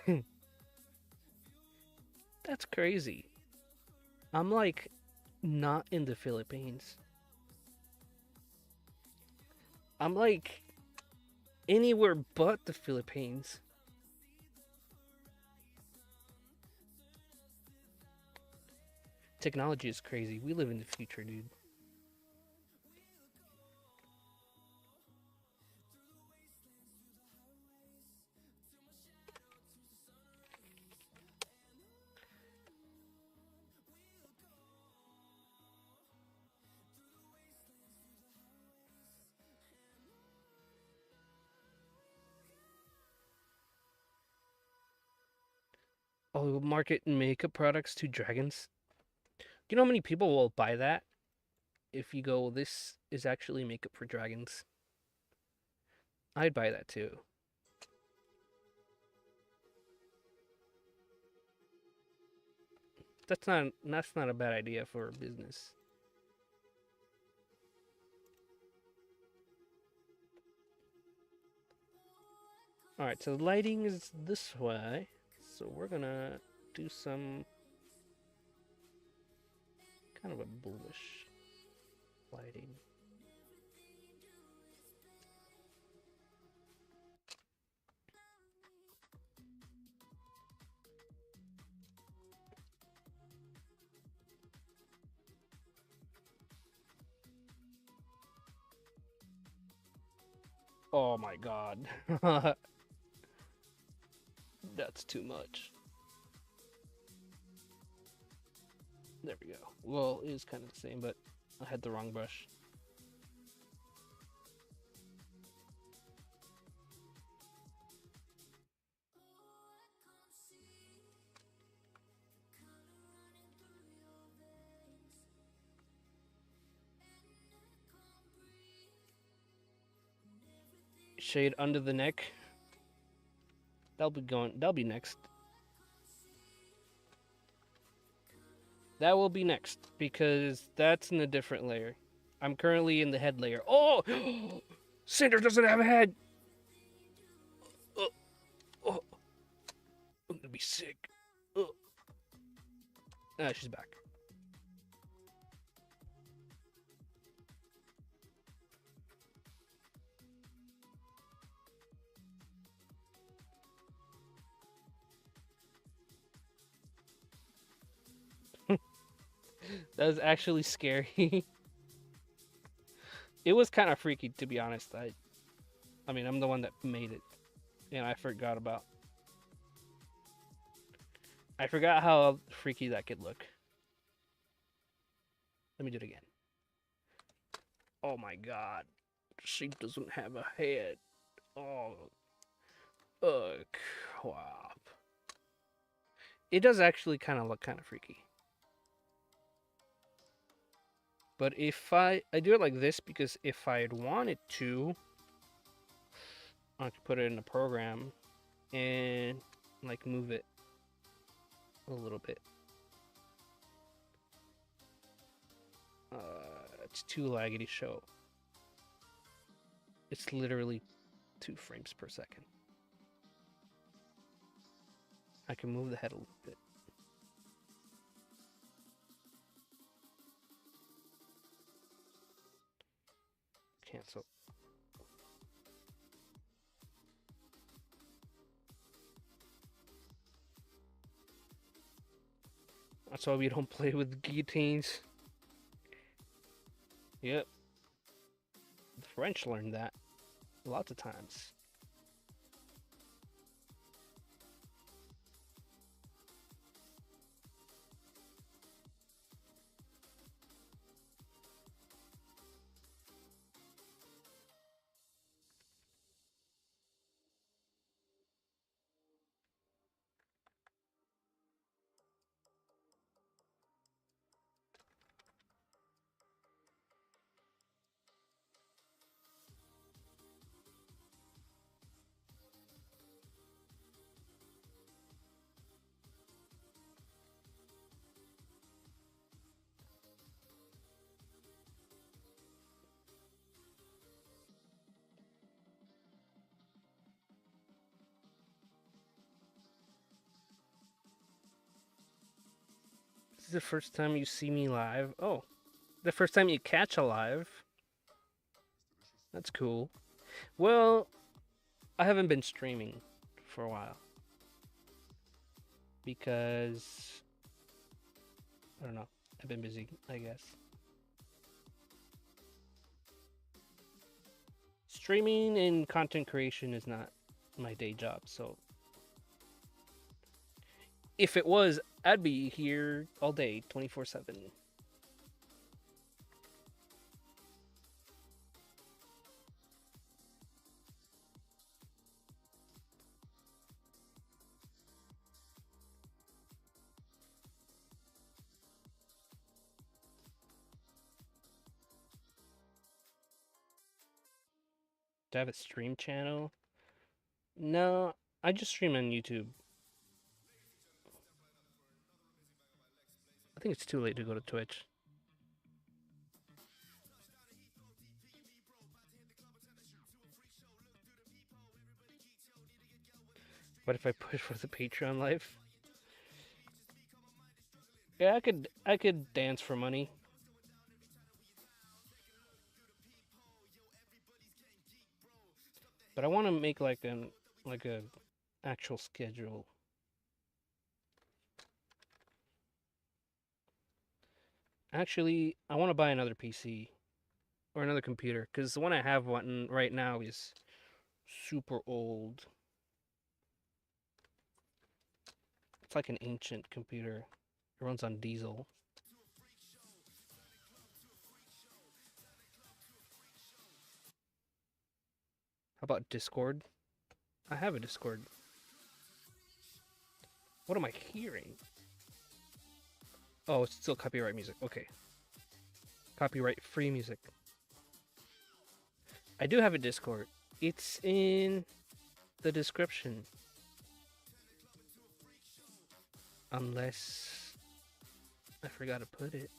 That's crazy. I'm like not in the Philippines. I'm like anywhere but the Philippines. Technology is crazy. We live in the future, dude. Oh, market makeup products to dragons. Do you know how many people will buy that? If you go, this is actually makeup for dragons. I'd buy that too. That's not a bad idea for a business. Alright, so the lighting is this way. So we're gonna do some kind of a bluish lighting. Oh my god. That's too much. There we go. Well, it is kind of the same, but I had the wrong brush. Shade under the neck. That'll be next. That will be next because that's in a different layer. I'm currently in the head layer. Oh! Cynder doesn't have a head! Oh, I'm gonna be sick. Ah, she's back. That was actually scary. It was kind of freaky, to be honest. I mean, I'm the one that made it, and I forgot how freaky that could look. Let me do it again. Oh my god. She doesn't have a head. Oh. Crap. It does actually kind of look kind of freaky. But if I do it like this because if I had wanted to, I could put it in a program and like move it a little bit. It's too laggy to show. It's literally 2 frames per second. I can move the head a little bit. Cancel. That's why we don't play with guillotines. Yep. The French learned that lots of times. This is the first time you see me live. Oh, the first time you catch a live. That's cool. Well, I haven't been streaming for a while. Because, I don't know, I've been busy, I guess. Streaming and content creation is not my day job, so if it was, I'd be here all day, 24/7. Do I have a stream channel? No, I just stream on YouTube. I think it's too late to go to Twitch. What if I push for the Patreon life? Yeah, I could dance for money. But I want to make like a actual schedule. Actually, I want to buy another PC or another computer because the one I have right now is super old. It's like an ancient computer. It runs on diesel. How about Discord? I have a Discord. What am I hearing? Oh, it's still copyright music. Okay. Copyright free music. I do have a Discord. It's in the description. Unless I forgot to put it.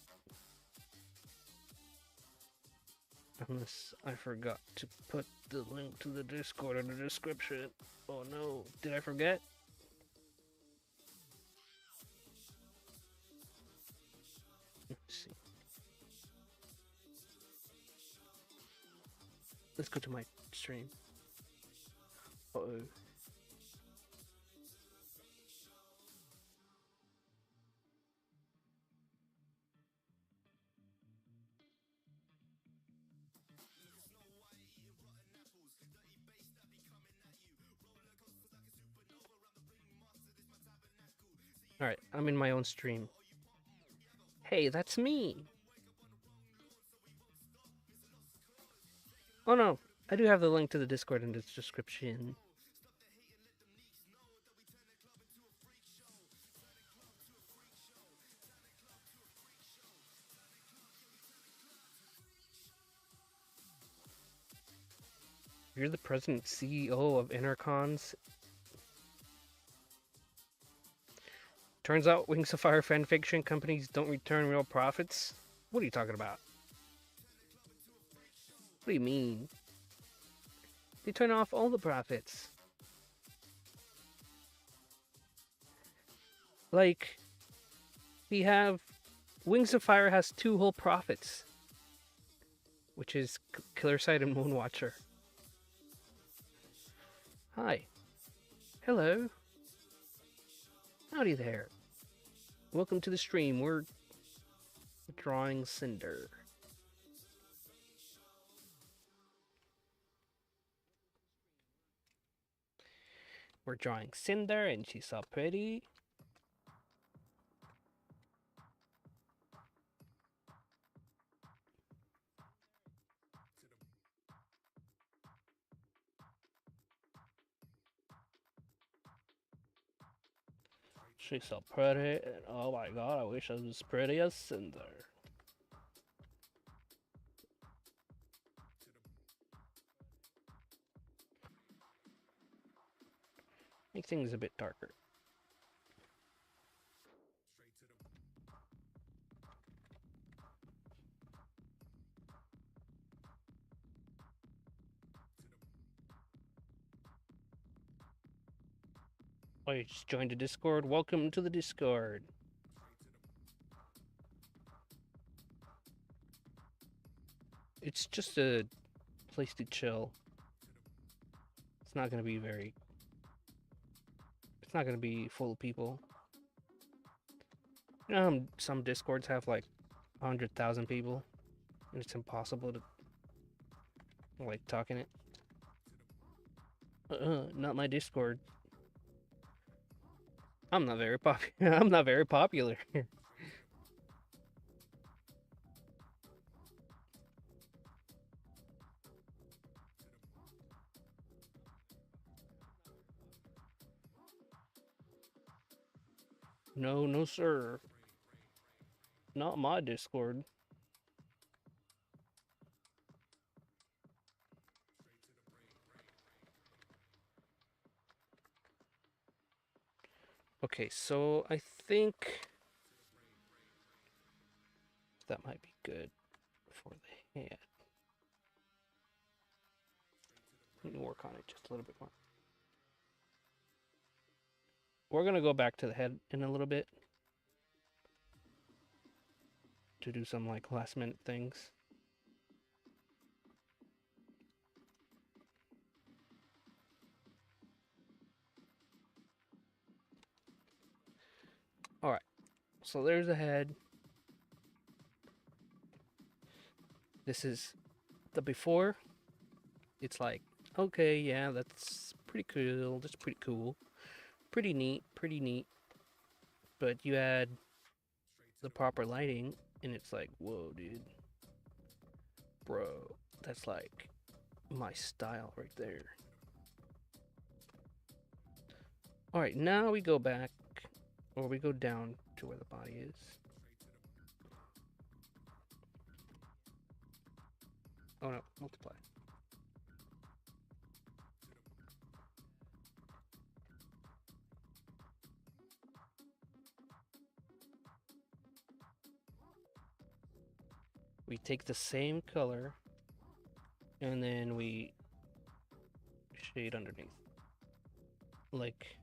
Unless I forgot to put the link to the Discord in the description. Oh no, did I forget? Let's see. Let's go to my stream. Uh-oh. Alright, I'm in my own stream. Hey, that's me! Oh no, I do have the link to the Discord in the description. You're the president CEO of Intercons. Turns out Wings of Fire fanfiction companies don't return real profits? What are you talking about? What do you mean? They turn off all the profits. Like, we have... Wings of Fire has 2 whole profits. Which is Killersight and Moonwatcher. Hi. Hello. Howdy there. Welcome to the stream. We're drawing Cynder. We're drawing Cynder and she's so pretty. She's so pretty, and oh my god, I wish I was as pretty as Cynder. Make things a bit darker. Oh, you just joined the Discord? Welcome to the Discord. It's just a place to chill. It's not gonna be very... It's not gonna be full of people. You know how some Discords have like 100,000 people? And it's impossible to like talk in it. Not my Discord. I'm not very popular. I'm not very popular. No, no, sir. Not my Discord. Okay, so I think that might be good for the head. Need to work on it just a little bit more. We're gonna go back to the head in a little bit to do some like last minute things. Alright, so there's the head. This is the before. It's like, okay, yeah, that's pretty cool. That's pretty cool. Pretty neat, pretty neat. But you add the proper lighting, and it's like, whoa, dude. Bro, that's like my style right there. Alright, now we go back, or we go down to where the body is. Oh no, multiply. we take the same color and then we shade underneath. Like